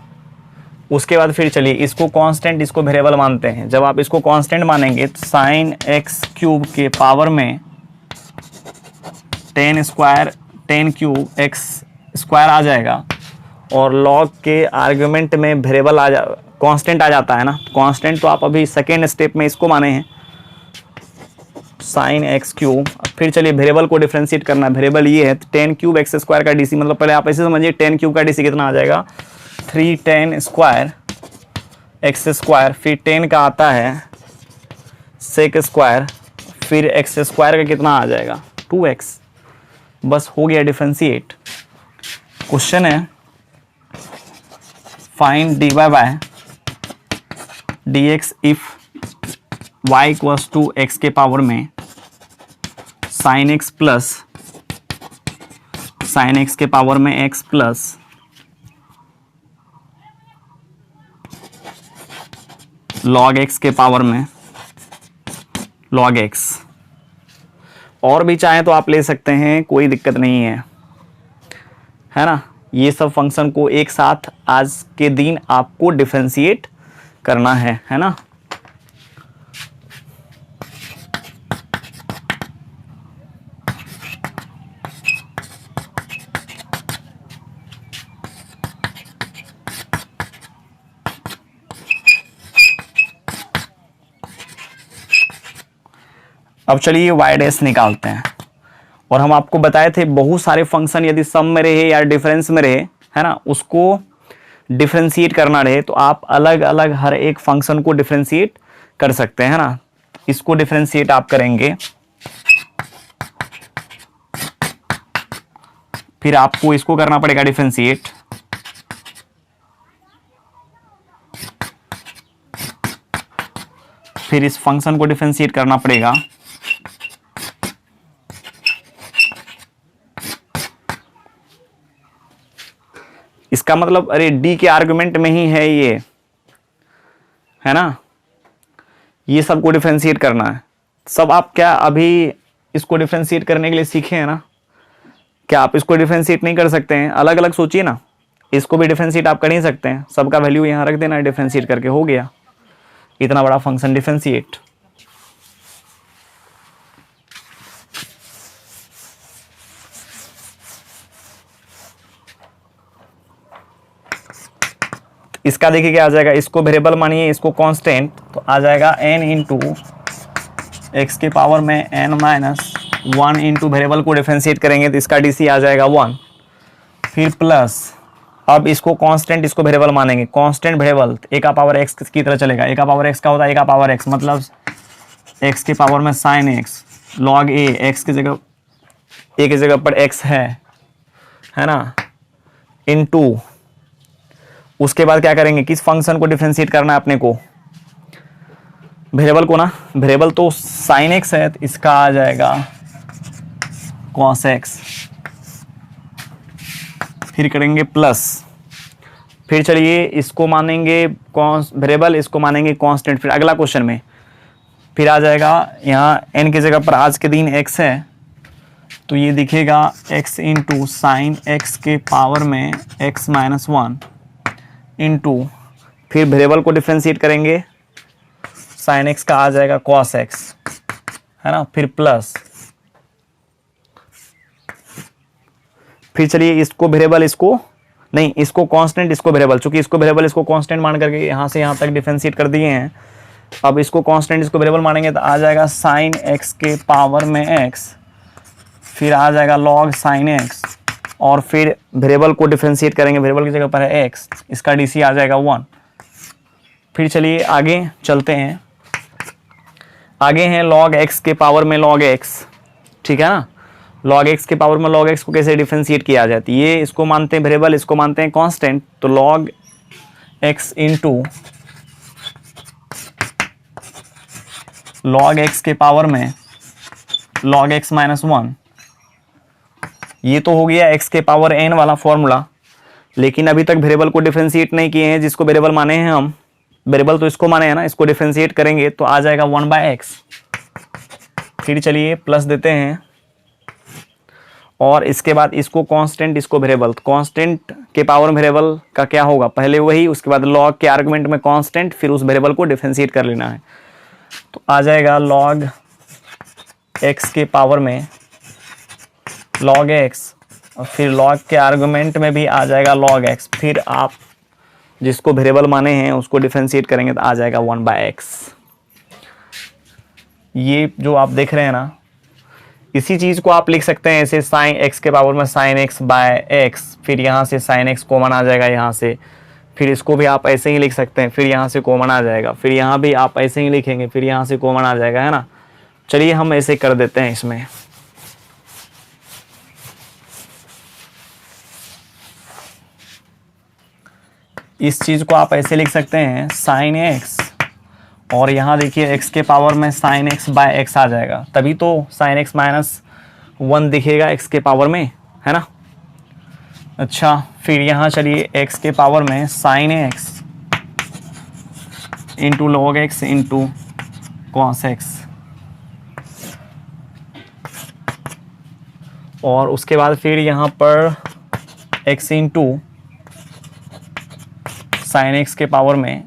उसके बाद फिर चलिए इसको कांस्टेंट इसको वेरिएबल मानते हैं। जब आप इसको कांस्टेंट मानेंगे तो साइन एक्स क्यूब के पावर में 10 क्यूब एक्स स्क्वायर आ जाएगा, और लॉग के आर्गुमेंट में वेरिएबल कांस्टेंट आ जाता है ना। कांस्टेंट तो आप अभी सेकेंड स्टेप में इसको माने हैं साइन एक्स क्यूब। फिर चलिए वेरिएबल को डिफरेंशिएट करना है, वेरिएबल ये है 10 क्यूब एक्स स्क्वायर का डीसी, मतलब पहले आप ऐसे समझिए 10 क्यूब का डीसी कितना आ जाएगा, 310 स्क्वायर एक्स स्क्वायर, फिर 10 का आता है सेक स्क्वायर, फिर एक्स स्क्वायर का कितना आ जाएगा 2x। बस हो गया डिफरेंशिएट। क्वेश्चन है find dy by dx if y equals to x के पावर में sine x plus sine x के पावर में x प्लस log x के पावर में log x। और भी चाहे तो आप ले सकते हैं, कोई दिक्कत नहीं है ना। ये सब फंक्शन को एक साथ आज के दिन आपको डिफरेंशिएट करना है ना। अब चलिए वाई डैश निकालते हैं। और हम आपको बताए थे बहुत सारे फंक्शन यदि सम में रहे या डिफरेंस में रहे, है ना, उसको डिफरेंशिएट करना रहे तो आप अलग अलग हर एक फंक्शन को डिफरेंशिएट कर सकते हैं, है ना। इसको डिफरेंशिएट आप करेंगे, फिर आपको इसको करना पड़ेगा डिफरेंशिएट, फिर इस फंक्शन को डिफरेंशिएट करना पड़ेगा, इसका मतलब अरे डी के आर्गुमेंट में ही है ये, है ना। ये सबको डिफरेंशिएट करना है। सब आप क्या अभी इसको डिफरेंशिएट करने के लिए सीखे हैं ना, क्या आप इसको डिफरेंशिएट नहीं कर सकते हैं? अलग अलग सोचिए ना, इसको भी डिफरेंशिएट आप कर ही सकते हैं, सबका वैल्यू यहाँ रख देना, डिफरेंशिएट करके हो गया इतना बड़ा फंक्शन डिफरेंशिएट। इसका देखिए क्या आ जाएगा, इसको वेरिएबल मानिए, इसको कांस्टेंट, तो आ जाएगा n इंटू एक्स के पावर में n माइनस 1 इंटू वेरिएबल को डिफरेंशिएट करेंगे तो इसका डी आ जाएगा 1, फिर प्लस, अब इसको कांस्टेंट इसको वेरिएबल मानेंगे, कांस्टेंट वेरिएबल ए का पावर एक्स की तरह चलेगा, ए का पावर एक्स का होता है ए का पावर एक्स, मतलब एक्स के पावर में साइन एक्स लॉग ए, एक्स की जगह ए की जगह पर एक्स है ना, इनटू, उसके बाद क्या करेंगे, किस फंक्शन को डिफरेंशिएट करना है अपने को, वेरिएबल को ना, वेरिएबल तो साइन एक्स है तो इसका आ जाएगा कॉस एक्स, फिर करेंगे प्लस, फिर चलिए इसको मानेंगे वेरिएबल, इसको मानेंगे कांस्टेंट, फिर अगला क्वेश्चन में फिर आ जाएगा यहाँ n की जगह पर आज के दिन x है तो ये दिखेगा x इंटू साइन एक्स के पावर में x माइनस 1 इंटू, फिर वेरिएबल को डिफरेंशिएट करेंगे, साइन एक्स का आ जाएगा कॉस एक्स, है ना, फिर प्लस, फिर चलिए इसको वेरिएबल, इसको नहीं, इसको कांस्टेंट इसको वेरिएबल, चूंकि इसको वेरिएबल इसको कांस्टेंट मान करके यहाँ से यहाँ तक डिफरेंशिएट कर दिए हैं, अब इसको कांस्टेंट इसको वेरिएबल मानेंगे तो आ जाएगा साइन एक्स के पावर में एक्स, फिर आ जाएगा लॉग साइन एक्स, और फिर वेरिएबल को डिफरेंशिएट करेंगे, वेरिएबल की जगह पर है एक्स, इसका डीसी आ जाएगा 1। फिर चलिए आगे चलते हैं, आगे हैं लॉग एक्स के पावर में लॉग एक्स, ठीक है ना, लॉग एक्स के पावर में लॉग एक्स को कैसे डिफरेंशिएट किया जाता है, ये इसको मानते हैं वेरिएबल, इसको मानते हैं कांस्टेंट, तो log x into log x के पावर में लॉग एक्स माइनस 1, ये तो हो गया एक्स के पावर n वाला फॉर्मूला, लेकिन अभी तक वेरिएबल को डिफरेंशिएट नहीं किए हैं, जिसको वेरिएबल माने हैं हम, वेरिएबल तो इसको माने हैं ना, इसको डिफरेंशिएट करेंगे तो आ जाएगा 1/x, फिर चलिए प्लस देते हैं, और इसके बाद इसको कांस्टेंट इसको वेरिएबल, कांस्टेंट के पावर वेरिएबल का क्या होगा, पहले वही, उसके बाद लॉग के आर्गुमेंट में कांस्टेंट, फिर उस वेरिएबल को डिफरेंशिएट कर लेना है, तो आ जाएगा लॉग एक्स के पावर में लॉग एक्स, और फिर लॉग के आर्गुमेंट में भी आ जाएगा लॉग एक्स, फिर आप जिसको वेरिएबल माने हैं उसको डिफरेंशिएट करेंगे तो आ जाएगा 1/x। ये जो आप देख रहे हैं ना, इसी चीज़ को आप लिख सकते हैं ऐसे, साइन एक्स के पावर में साइन एक्स बाय एक्स, फिर यहाँ से साइन एक्स कॉमन आ जाएगा यहाँ से, फिर इसको भी आप ऐसे ही लिख सकते हैं, फिर यहाँ से कॉमन आ जाएगा, फिर यहाँ भी आप ऐसे ही लिखेंगे, फिर यहाँ से कॉमन आ जाएगा, है ना। चलिए हम ऐसे कर देते हैं इसमें, इस चीज़ को आप ऐसे लिख सकते हैं साइन एक्स, और यहाँ देखिए एक्स के पावर में साइन एक्स बाय एक्स आ जाएगा, तभी तो साइन एक्स माइनस 1 दिखेगा एक्स के पावर में, है ना। अच्छा, फिर यहाँ चलिए एक्स के पावर में sine x into log x into cos x, और उसके बाद फिर यहाँ पर एक्स इंटू साइन एक्स के पावर में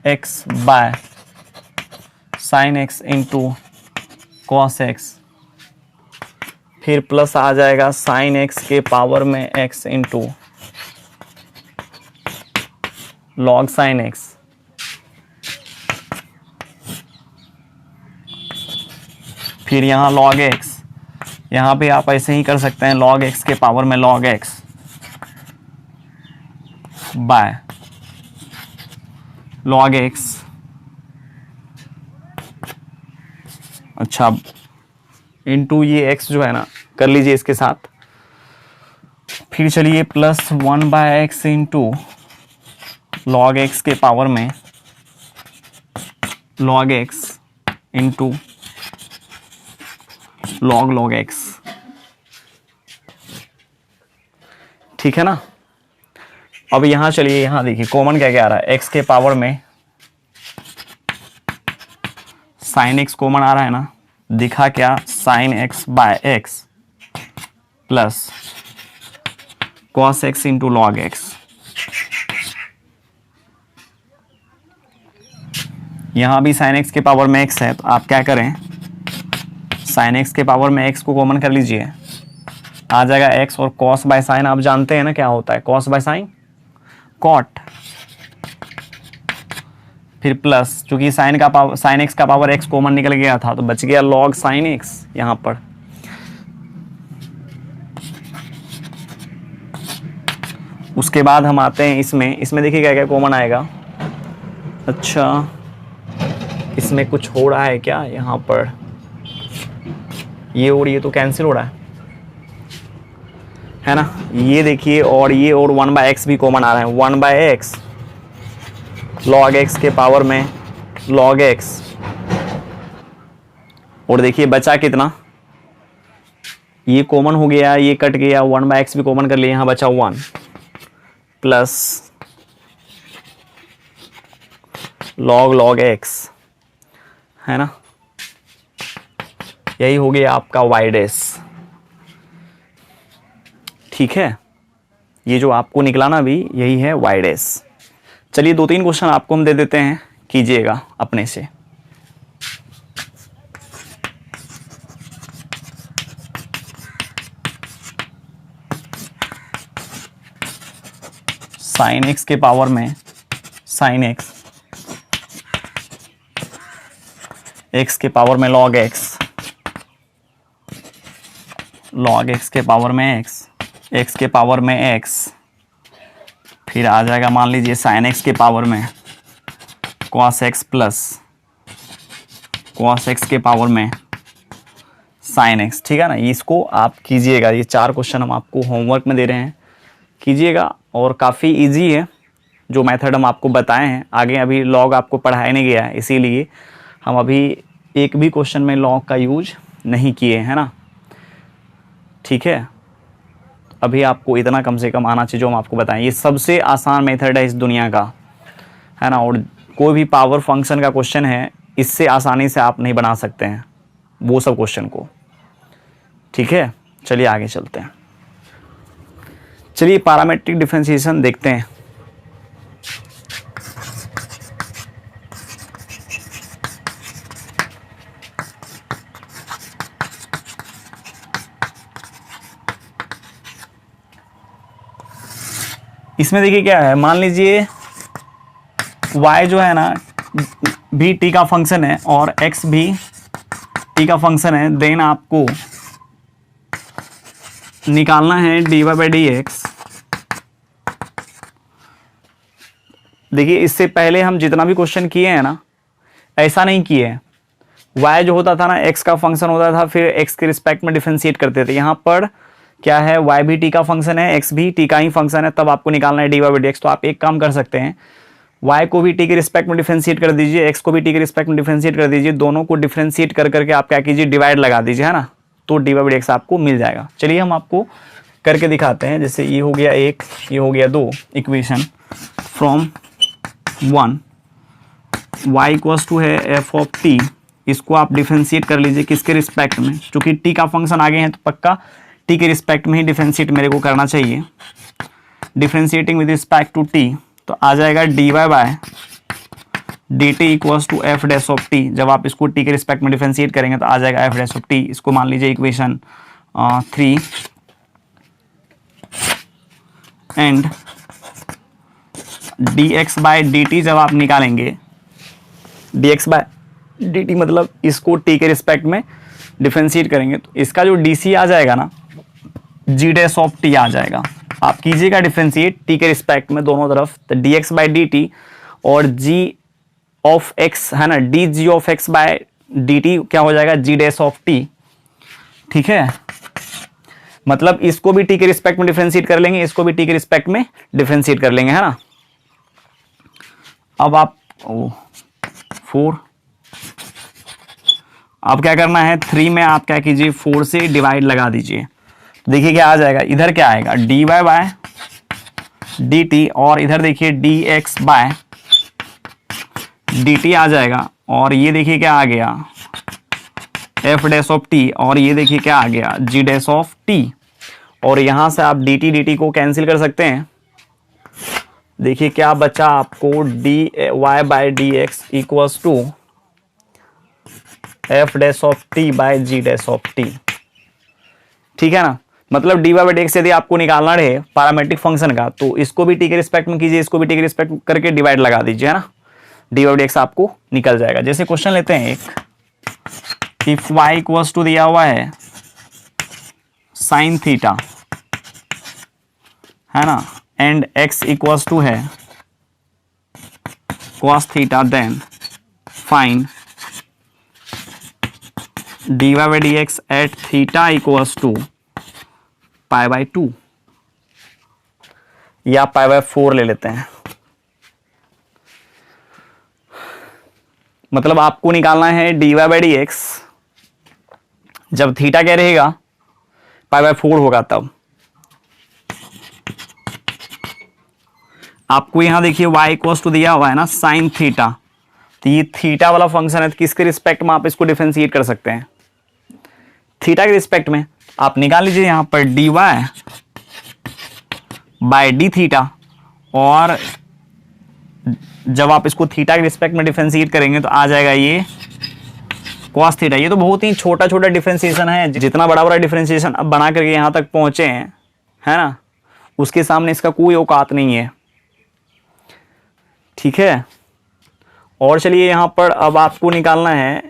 x by sine x into cos x, फिर प्लस आ जाएगा साइन एक्स के पावर में x into log sine x, फिर यहाँ लॉग एक्स, यहाँ पे आप ऐसे ही कर सकते हैं, लॉग एक्स के पावर में log x by log x, अच्छा इंटू ये x जो है ना कर लीजिए इसके साथ, फिर चलिए plus 1/x into log x के पावर में log x into log x, ठीक है ना। अब यहाँ चलिए, यहाँ देखिए कॉमन क्या क्या आ रहा है, x के पावर में साइन एक्स कॉमन आ रहा है ना, दिखा क्या, sine x by x plus cos x into log x, यहाँ भी साइन एक्स के पावर में एक्स है तो आप क्या करें, साइन एक्स के पावर में एक्स को कॉमन कर लीजिए, आ जाएगा एक्स, और कॉस बाय साइन आप जानते हैं ना क्या होता है, कॉस बाय साइन कॉट, फिर प्लस, चूंकि साइन का पावर, साइन एक्स का पावर एक्स कॉमन निकल गया था तो बच गया लॉग साइन एक्स यहाँ पर। उसके बाद हम आते हैं इसमें, इसमें देखिए क्या क्या कॉमन आएगा। अच्छा, इसमें कुछ हो रहा है क्या यहाँ पर, ये और ये तो कैंसिल हो रहा है ना, ये देखिए, और ये और 1/x भी कॉमन आ रहा है, 1/x log x के पावर में log x, और देखिए बचा कितना, ये कॉमन हो गया, ये कट गया, 1/x भी कॉमन कर लिया, यहाँ बचा 1 प्लस log x, है ना, यही हो गया आपका y डैश। ठीक है, ये जो आपको निकला ना अभी, यही है y डैश। चलिए 2-3 क्वेश्चन आपको हम दे देते हैं, कीजिएगा अपने से। साइन एक्स के पावर में साइन एक्स, एक्स के पावर में log x, log x के पावर में x, x के पावर में x, फिर आ जाएगा मान लीजिए साइन x के पावर में cos x plus cos x के पावर में साइन x। ठीक है ना, इसको आप कीजिएगा, ये 4 क्वेश्चन हम आपको होमवर्क में दे रहे हैं, कीजिएगा। और काफ़ी इजी है जो मेथड हम आपको बताए हैं। आगे अभी लॉग आपको पढ़ाया नहीं गया है, इसीलिए हम अभी एक भी क्वेश्चन में लॉग का यूज नहीं किए, है ना। ठीक है, अभी आपको इतना कम से कम आना चाहिए जो हम आपको बताएं। ये सबसे आसान मेथड है इस दुनिया का, है ना। और कोई भी पावर फंक्शन का क्वेश्चन है, इससे आसानी से आप नहीं बना सकते हैं वो सब क्वेश्चन को। ठीक है, चलिए आगे चलते हैं। चलिए पैरामीट्रिक डिफरेंशिएशन देखते हैं। इसमें देखिए क्या है, मान लीजिए y जो है ना भी t का फंक्शन है और x भी t का फंक्शन है, देन आपको निकालना है dy/dx। देखिए इससे पहले हम जितना भी क्वेश्चन किए हैं ना, ऐसा नहीं किए हैं। y जो होता था ना x का फंक्शन होता था, फिर x के रिस्पेक्ट में डिफरेंशिएट करते थे। यहाँ पर क्या है, y भी t का फंक्शन है, x भी t का ही फंक्शन है, तब आपको निकालना है dy/dx। तो आप एक काम कर सकते हैं, y को भी t के रिस्पेक्ट में डिफरेंशिएट कर दीजिए, x को भी t के रिस्पेक्ट में डिफरेंशिएट कर दीजिए, दोनों को डिफरेंशिएट कर करके आप क्या कीजिए, डिवाइड लगा दीजिए, है ना, तो dy/dx आपको मिल जाएगा। चलिए हम आपको करके दिखाते हैं। जैसे ये हो गया 1, ये हो गया 2 equation from 1, y equals to है f ऑफ t। इसको आप डिफरेंशिएट कर लीजिए किसके रिस्पेक्ट में, क्योंकि t का फंक्शन आगे हैं तो पक्का t के रिस्पेक्ट में ही डिफरेंशिएट मेरे को करना चाहिए। Differentiating with respect to t, तो आ जाएगा dy/dt equals to f dash of t। जब आप इसको t के रिस्पेक्ट में डिफरेंशिएट करेंगे तो आ जाएगा f डैश ऑफ t। इसको मान लीजिए इक्वेशन 3 एंड dx/dt जब आप निकालेंगे, dx/dt मतलब इसको t के रिस्पेक्ट में डिफरेंशिएट करेंगे तो इसका जो dc आ जाएगा ना, g डैश ऑफ t आ जाएगा। आप कीजिएगा डिफरेंशिएट t के रिस्पेक्ट में दोनों तरफ, तो dx/dt और g ऑफ x है ना, dg ऑफ x/dt क्या हो जाएगा, g डैश ऑफ t। ठीक है, मतलब इसको भी t के रिस्पेक्ट में डिफरेंशिएट कर लेंगे, इसको भी t के रिस्पेक्ट में डिफरेंशिएट कर लेंगे, है ना। अब आप 4, अब क्या करना है, 3 में आप क्या कीजिए, 4 से डिवाइड लगा दीजिए। देखिए क्या आ जाएगा, इधर क्या आएगा dy/dt और इधर देखिए dx/dt आ जाएगा। और ये देखिए क्या आ गया, f डैश ऑफ t, और ये देखिए क्या आ गया, g डैश ऑफ t। और यहां से आप dt को कैंसिल कर सकते हैं। देखिए क्या बचा आपको, dy/dx equals to f dash of t by g dash of t। ठीक है ना, मतलब dy/dx यदि आपको निकालना रहे पैरामीट्रिक फंक्शन का, तो इसको भी t के रिस्पेक्ट में कीजिए, इसको भी t के रिस्पेक्ट करके डिवाइड लगा दीजिए, है ना। डी वाई डी एक्स आपको निकल जाएगा। जैसे क्वेश्चन लेते हैं एक, इफ वाई इक्वल्स टू दिया हुआ है साइन थीटा, है ना, एंड एक्स इक्वल्स टू है cos theta, then find dy by dx at theta equals to pi by 2 या पाई बाई 4 ले लेते हैं। मतलब आपको निकालना है dy by dx जब थीटा क्या रहेगा, पाई बाई 4 होगा तब। आपको यहां देखिए y इक्वल्स टू दिया हुआ है ना साइन थीटा, तो ये थीटा वाला फंक्शन है, तो किसके रिस्पेक्ट में आप इसको डिफरेंशिएट कर सकते हैं, थीटा के रिस्पेक्ट में। आप निकाल लीजिए यहां पर dy बाय डी थीटा, और जब आप इसको थीटा के रिस्पेक्ट में डिफरेंशिएट करेंगे तो आ जाएगा ये cos थीटा। ये तो बहुत ही छोटा छोटा डिफरेंशिएशन है, जितना बड़ा बड़ा डिफरेंशिएशन अब बना करके यहां तक पहुंचे हैं, है ना, उसके सामने इसका कोई औकात नहीं है। ठीक है, और चलिए यहां पर अब आपको निकालना है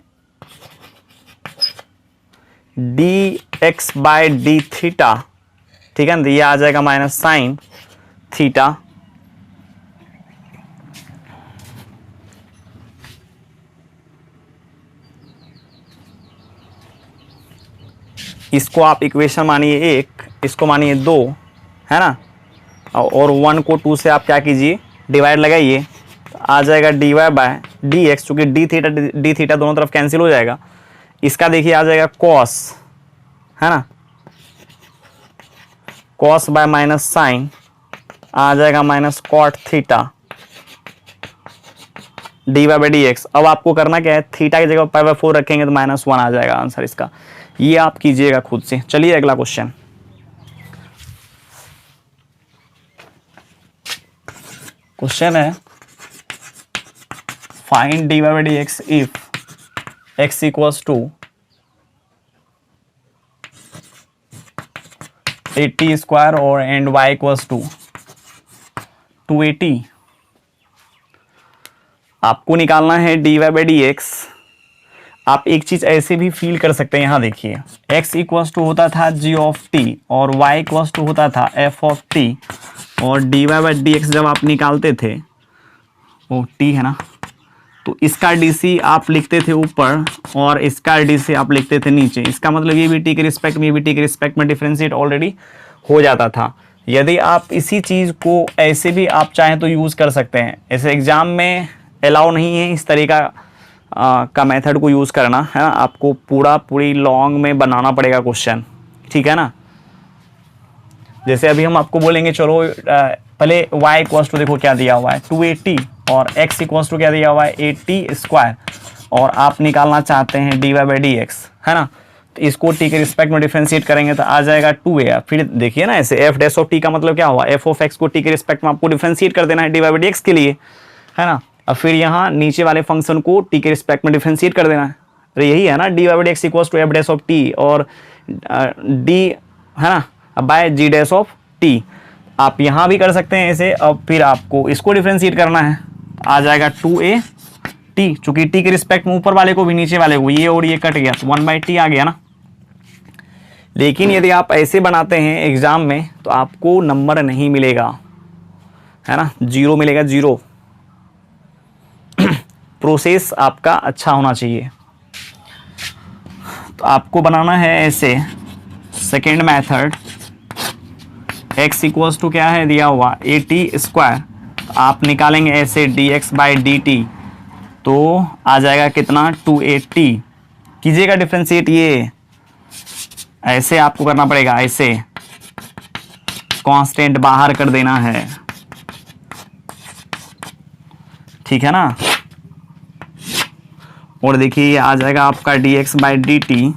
d x by d theta, ठीक है ना, ये आ जाएगा माइनस साइन थीटा, इसको आप इक्वेशन मानिए 1, इसको मानिए 2, है ना, और 1 को 2 से आप क्या कीजिए, डिवाइड लगाइए, तो आ जाएगा d y by d x, चूंकि डी थीटा दोनों तरफ कैंसिल हो जाएगा। इसका देखिए आ जाएगा कॉस, है ना, कॉस बाय माइनस साइन आ जाएगा minus cot theta d Y by D x. अब आपको करना क्या है, थीटा की जगह पाई बाय 4 रखेंगे तो -1 आ जाएगा आंसर इसका। ये आप कीजिएगा खुद से। चलिए अगला क्वेश्चन, क्वेश्चन है find d Y by D x if x equals to 80 square और एंड y इक्वल्स टू 280। आपको निकालना है डी वाई बाई डी एक्स। आप एक चीज ऐसे भी फील कर सकते हैं, यहां देखिए x इक्वल्स टू होता था g ऑफ t और y इक्वल्स टू होता था f ऑफ t, और d Y by D x जब आप निकालते थे, वो t है ना, तो इसका dc आप लिखते थे ऊपर और इसका dc आप लिखते थे नीचे। इसका मतलब ये भी t के रिस्पेक्ट में, ये भी t के रिस्पेक्ट में डिफरेंशिएट ऑलरेडी हो जाता था। यदि आप इसी चीज़ को ऐसे भी आप चाहें तो यूज़ कर सकते हैं, ऐसे एग्जाम में अलाउ नहीं है इस तरीका का मेथड को यूज़ करना, है ना, आपको पूरी लॉन्ग में बनाना पड़ेगा क्वेश्चन, ठीक है ना। जैसे अभी हम आपको बोलेंगे चलो पहले y इक्वल्स टू देखो क्या दिया हुआ है 280 और x इक्वल्स टू क्या दिया हुआ है 80 स्क्वायर, और आप निकालना चाहते हैं d Y by D x, है ना, तो इसको t के रिस्पेक्ट में डिफरेंशिएट करेंगे तो आ जाएगा 2a। फिर देखिए ना ऐसे f डैश ऑफ t का मतलब क्या हुआ, f ऑफ x को t के रिस्पेक्ट में आपको डिफरेंशिएट कर देना है D Y by D x के लिए, है ना। अब फिर यहाँ नीचे वाले फंक्शन को t के रिस्पेक्ट में डिफरेंशिएट कर देना है, तो यही है ना d Y by D x equals to f dash of t और d, है ना, by g dash of t। आप यहाँ भी कर सकते हैं ऐसे। अब फिर आपको इसको डिफरेंशिएट करना है, आ जाएगा 2a t, चूंकि t के रिस्पेक्ट में ऊपर वाले को भी नीचे वाले को, ये और ये कट गया तो 1/t आ गया ना। लेकिन यदि आप ऐसे बनाते हैं एग्जाम में तो आपको नंबर नहीं मिलेगा, है ना, 0 मिलेगा, 0। प्रोसेस आपका अच्छा होना चाहिए। तो आपको बनाना है ऐसे second method, x equals to क्या है दिया हुआ 80 स्क्वायर, आप निकालेंगे ऐसे dx बाई dt, तो आ जाएगा कितना 280। कीजिएगा डिफरेंशिएट, ये ऐसे आपको करना पड़ेगा, ऐसे कांस्टेंट बाहर कर देना है, ठीक है ना। और देखिए ये आ जाएगा आपका dx बाई dt।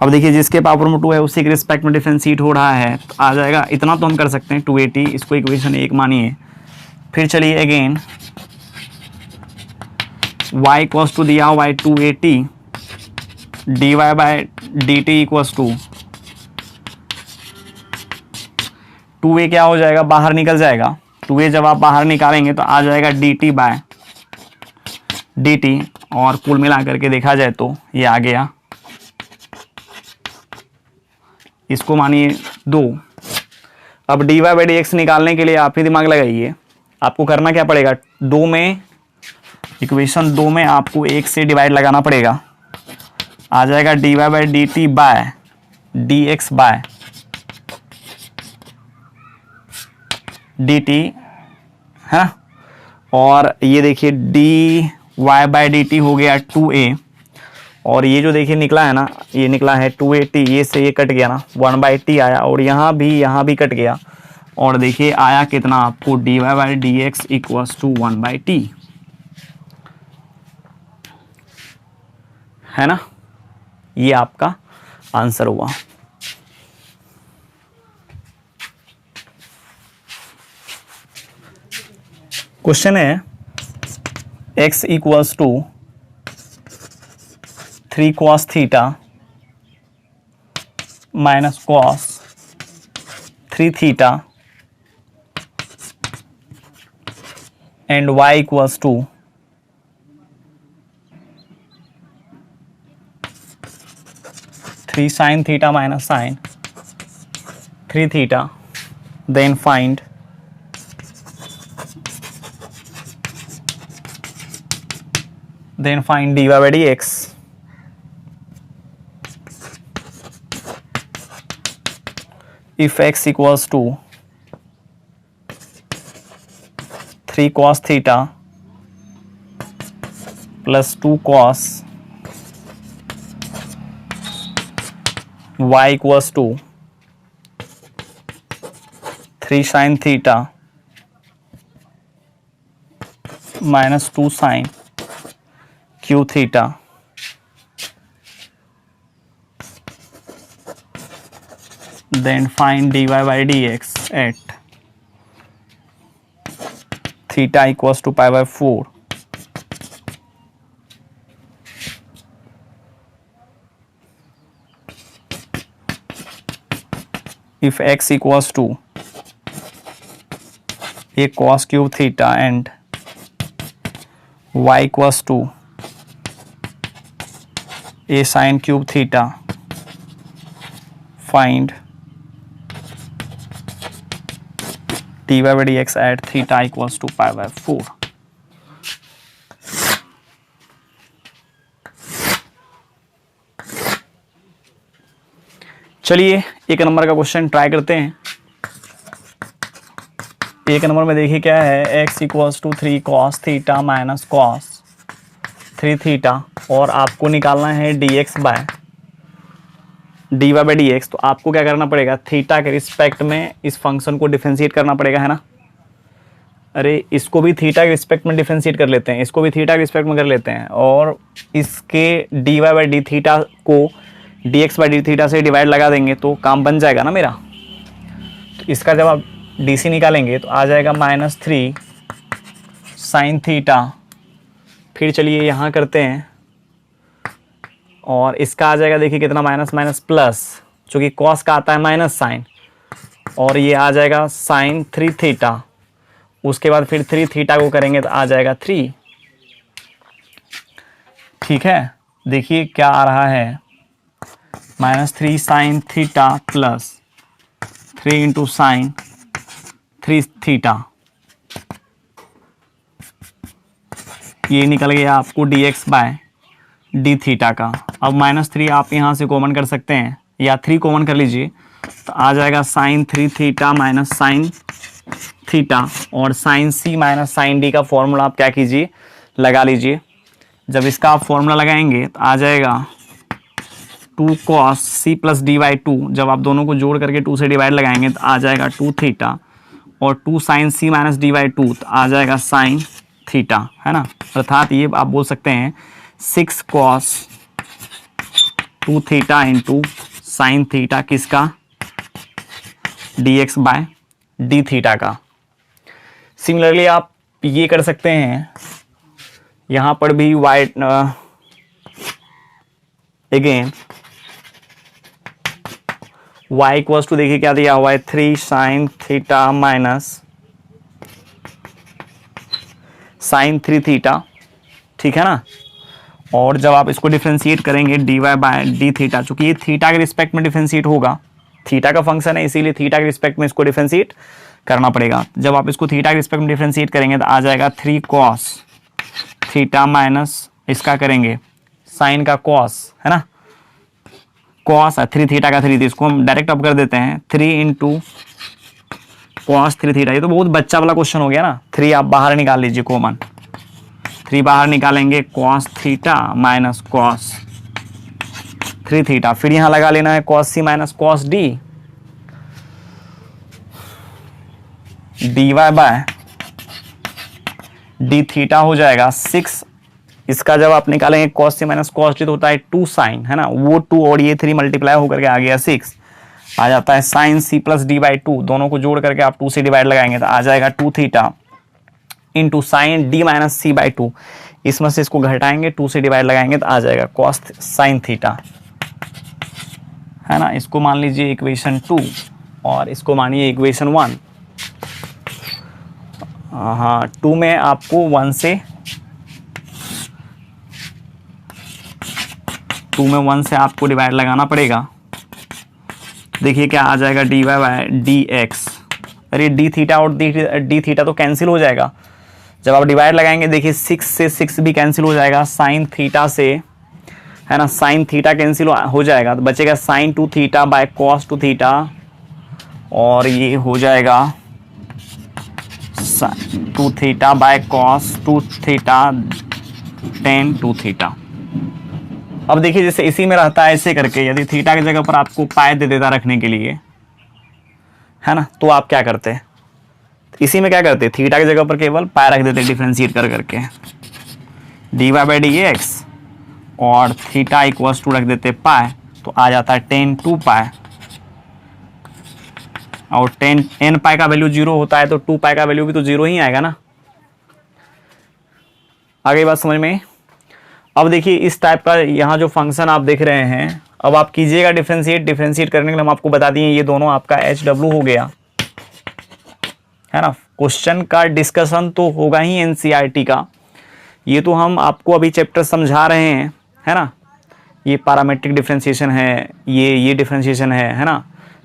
अब देखिए जिसके पावर में 2 है उसी के रिस्पेक्ट में डिफरेंशिएट हो रहा है, तो आ जाएगा इतना तो हम कर सकते हैं 280, इसको इक्वेशन 1 मानिए। फिर चलिए अगेन y इक्वल्स टू दिया हुआ है 280 dy by dt equals to 2a क्या हो जाएगा, बाहर निकल जाएगा, 2a जब आप बाहर निकालेंगे तो आ जाएगा dt बाय dt, और कुल मिला करके देखा जाए तो ये आ गया, इसको मानिए 2। अब dy बाई डी एक्स निकालने के लिए आप ही दिमाग लगाइए, आपको करना क्या पड़ेगा, 2 में, इक्वेशन 2 में आपको 1 से डिवाइड लगाना पड़ेगा, आ जाएगा dy by d t by d x by d t, है ना। और ये देखिए dy बाई डी टी हो गया 2a, और ये जो देखिए निकला है ना, ये निकला है 2a, ये से ये कट गया ना, 1/t आया, और यहाँ भी कट गया, और देखिए आया कितना आपको, dy by D x equals to 1/t, है ना। ये आपका आंसर हुआ। क्वेश्चन है x equals to 3 cos theta minus cos 3 theta and y equals to 3 sin theta minus sin 3 theta, then find dy by dx. If x equals to 3 cos theta plus 2 cos y equals to 3 sin theta minus 2 sin q theta, then find dy by dx at theta equals to pi by 4. If x equals to a cos cube theta and y equals to a sin cube theta, find dy by dx at theta equals to pi by 4. चलिए एक number का question try करते हैं। एक number में देखिए क्या है, x equals to 3 cos theta minus cos 3 theta, और आपको निकालना है dx by dy by D x. तो आपको क्या करना पड़ेगा, थीटा के रिस्पेक्ट में इस फंक्शन को डिफरेंशिएट करना पड़ेगा, है ना। अरे इसको भी थीटा के रिस्पेक्ट में डिफरेंशिएट कर लेते हैं, इसको भी थीटा के रिस्पेक्ट में कर लेते हैं, और इसके dy बाई डी थीटा को dx बाई डी थीटा से डिवाइड लगा देंगे तो काम बन जाएगा ना मेरा। तो इसका जब आप dc निकालेंगे तो आ जाएगा -3 साइन थीटा, फिर चलिए यहाँ करते हैं, और इसका आ जाएगा देखिए कितना, माइनस माइनस प्लस, चूँकि कॉस का आता है माइनस साइन, और ये आ जाएगा साइन 3 थीटा, उसके बाद फिर 3 थीटा को करेंगे तो आ जाएगा 3। ठीक है, देखिए क्या आ रहा है, -3 sine theta plus 3 into sign 3 theta, ये निकल गया आपको dx बाय डी थीटा का। अब -3 आप यहाँ से कॉमन कर सकते हैं, या 3 कॉमन कर लीजिए, तो आ जाएगा sine 3 theta minus sine theta, और sine c minus sine d का फॉर्मूला आप क्या कीजिए, लगा लीजिए। जब इसका आप फॉर्मूला लगाएंगे तो आ जाएगा 2 cos c plus d by 2, जब आप दोनों को जोड़ करके 2 से डिवाइड लगाएंगे तो आ जाएगा 2 थीटा, और 2 sine c minus d by 2 तो आ जाएगा साइन थीटा, है ना। अर्थात ये आप बोल सकते हैं 6 cos 2 theta into sine theta, किसका, dx बाय डी थीटा का। सिमिलरली आप ये कर सकते हैं, यहाँ पर भी y again y equals to, देखिए क्या दिया हुआ है, 3 sine theta minus sine 3 theta, ठीक है ना। और जब आप इसको डिफ्रेंशिएट करेंगे dy बाय डी थीटा, चूंकि ये थीटा के रिस्पेक्ट में डिफ्रेंशिएट होगा, थीटा का फंक्शन है इसीलिए थीटा के रिस्पेक्ट में इसको डिफ्रेंशिएट करना पड़ेगा। जब आप इसको थीटा के रिस्पेक्ट में डिफ्रेंशिएट करेंगे तो आ जाएगा 3 cos थीटा माइनस इसका करेंगे साइन का cos, है ना, cos 3 थीटा का 3, इसको हम डायरेक्ट अब कर देते हैं 3 इंटू cos 3 थीटा। ये तो बहुत बच्चा वाला क्वेश्चन हो गया ना। 3 आप बाहर निकाल लीजिए कॉमन, 3 बाहर निकालेंगे cos theta minus cos 3 theta, फिर यहां लगा लेना है cos c minus cos d, dy by d theta हो जाएगा 6, इसका जब आप निकालेंगे cos c minus cos d तो होता है 2 साइन, है ना, वो 2 और ये 3 मल्टीप्लाई होकर के आ गया 6, आ जाता है sine c plus d by 2, दोनों को जोड़ करके आप 2 से डिवाइड लगाएंगे तो आ जाएगा 2 theta into sine d minus c by 2, इसमें से इसको घटाएंगे 2 से डिवाइड लगाएंगे तो आ जाएगा cos साइन थीटा, है ना। इसको मान लीजिए इक्वेशन 2 और इसको मानिए इक्वेशन 1। हाँ 2 में आपको 1 से 2 में 1 से आपको डिवाइड लगाना पड़ेगा। देखिए क्या आ जाएगा dy बाय डी एक्स, अरे डी थीटा और डी थीटा तो कैंसिल हो जाएगा जब आप डिवाइड लगाएंगे। देखिए 6 से 6 भी कैंसिल हो जाएगा, साइन थीटा से, है ना, साइन थीटा कैंसिल हो जाएगा तो बचेगा sine 2 theta by cos 2 theta, और ये हो जाएगा 2 theta by cos 2 theta tan 2 theta. अब देखिए जैसे इसी में रहता है ऐसे करके, यदि थीटा की जगह पर आपको पाई दे देता रखने के लिए, है ना, तो आप क्या करते हैं, इसी में क्या करते, थीटा की जगह पर केवल पाई रख देते डिफरेंशिएट कर करके, d Y by D x और थीटा इक्वल्स टू रख देते पाई, तो आ जाता है 10 2 पाई, और 10 n पाई का वैल्यू 0 होता है तो 2 पाई का वैल्यू भी तो 0 ही आएगा ना। आ गई बात समझ में। अब देखिए इस टाइप का यहाँ जो फंक्शन आप देख रहे हैं, अब आप कीजिएगा डिफरेंशिएट करने के लिए हम आपको बता दिए ये दोनों आपका HW हो गया, है ना। क्वेश्चन का डिस्कशन तो होगा ही NCERT का, ये तो हम आपको अभी चैप्टर समझा रहे हैं, है ना। ये पैरामीट्रिक डिफरेंशिएशन है, ये डिफरेंशिएशन है ना।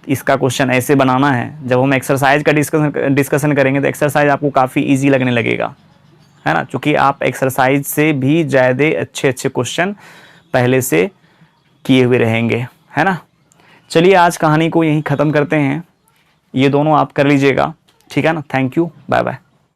इसका क्वेश्चन ऐसे बनाना है। जब हम एक्सरसाइज का डिस्कशन करेंगे तो एक्सरसाइज आपको काफ़ी इजी लगने लगेगा, है ना, क्योंकि आप एक्सरसाइज से भी ज़्यादा अच्छे क्वेश्चन पहले से किए हुए रहेंगे, है ना। चलिए आज कहानी को यहीं ख़त्म करते हैं, ये दोनों आप कर लीजिएगा, ठीक है ना। Thank you, bye bye.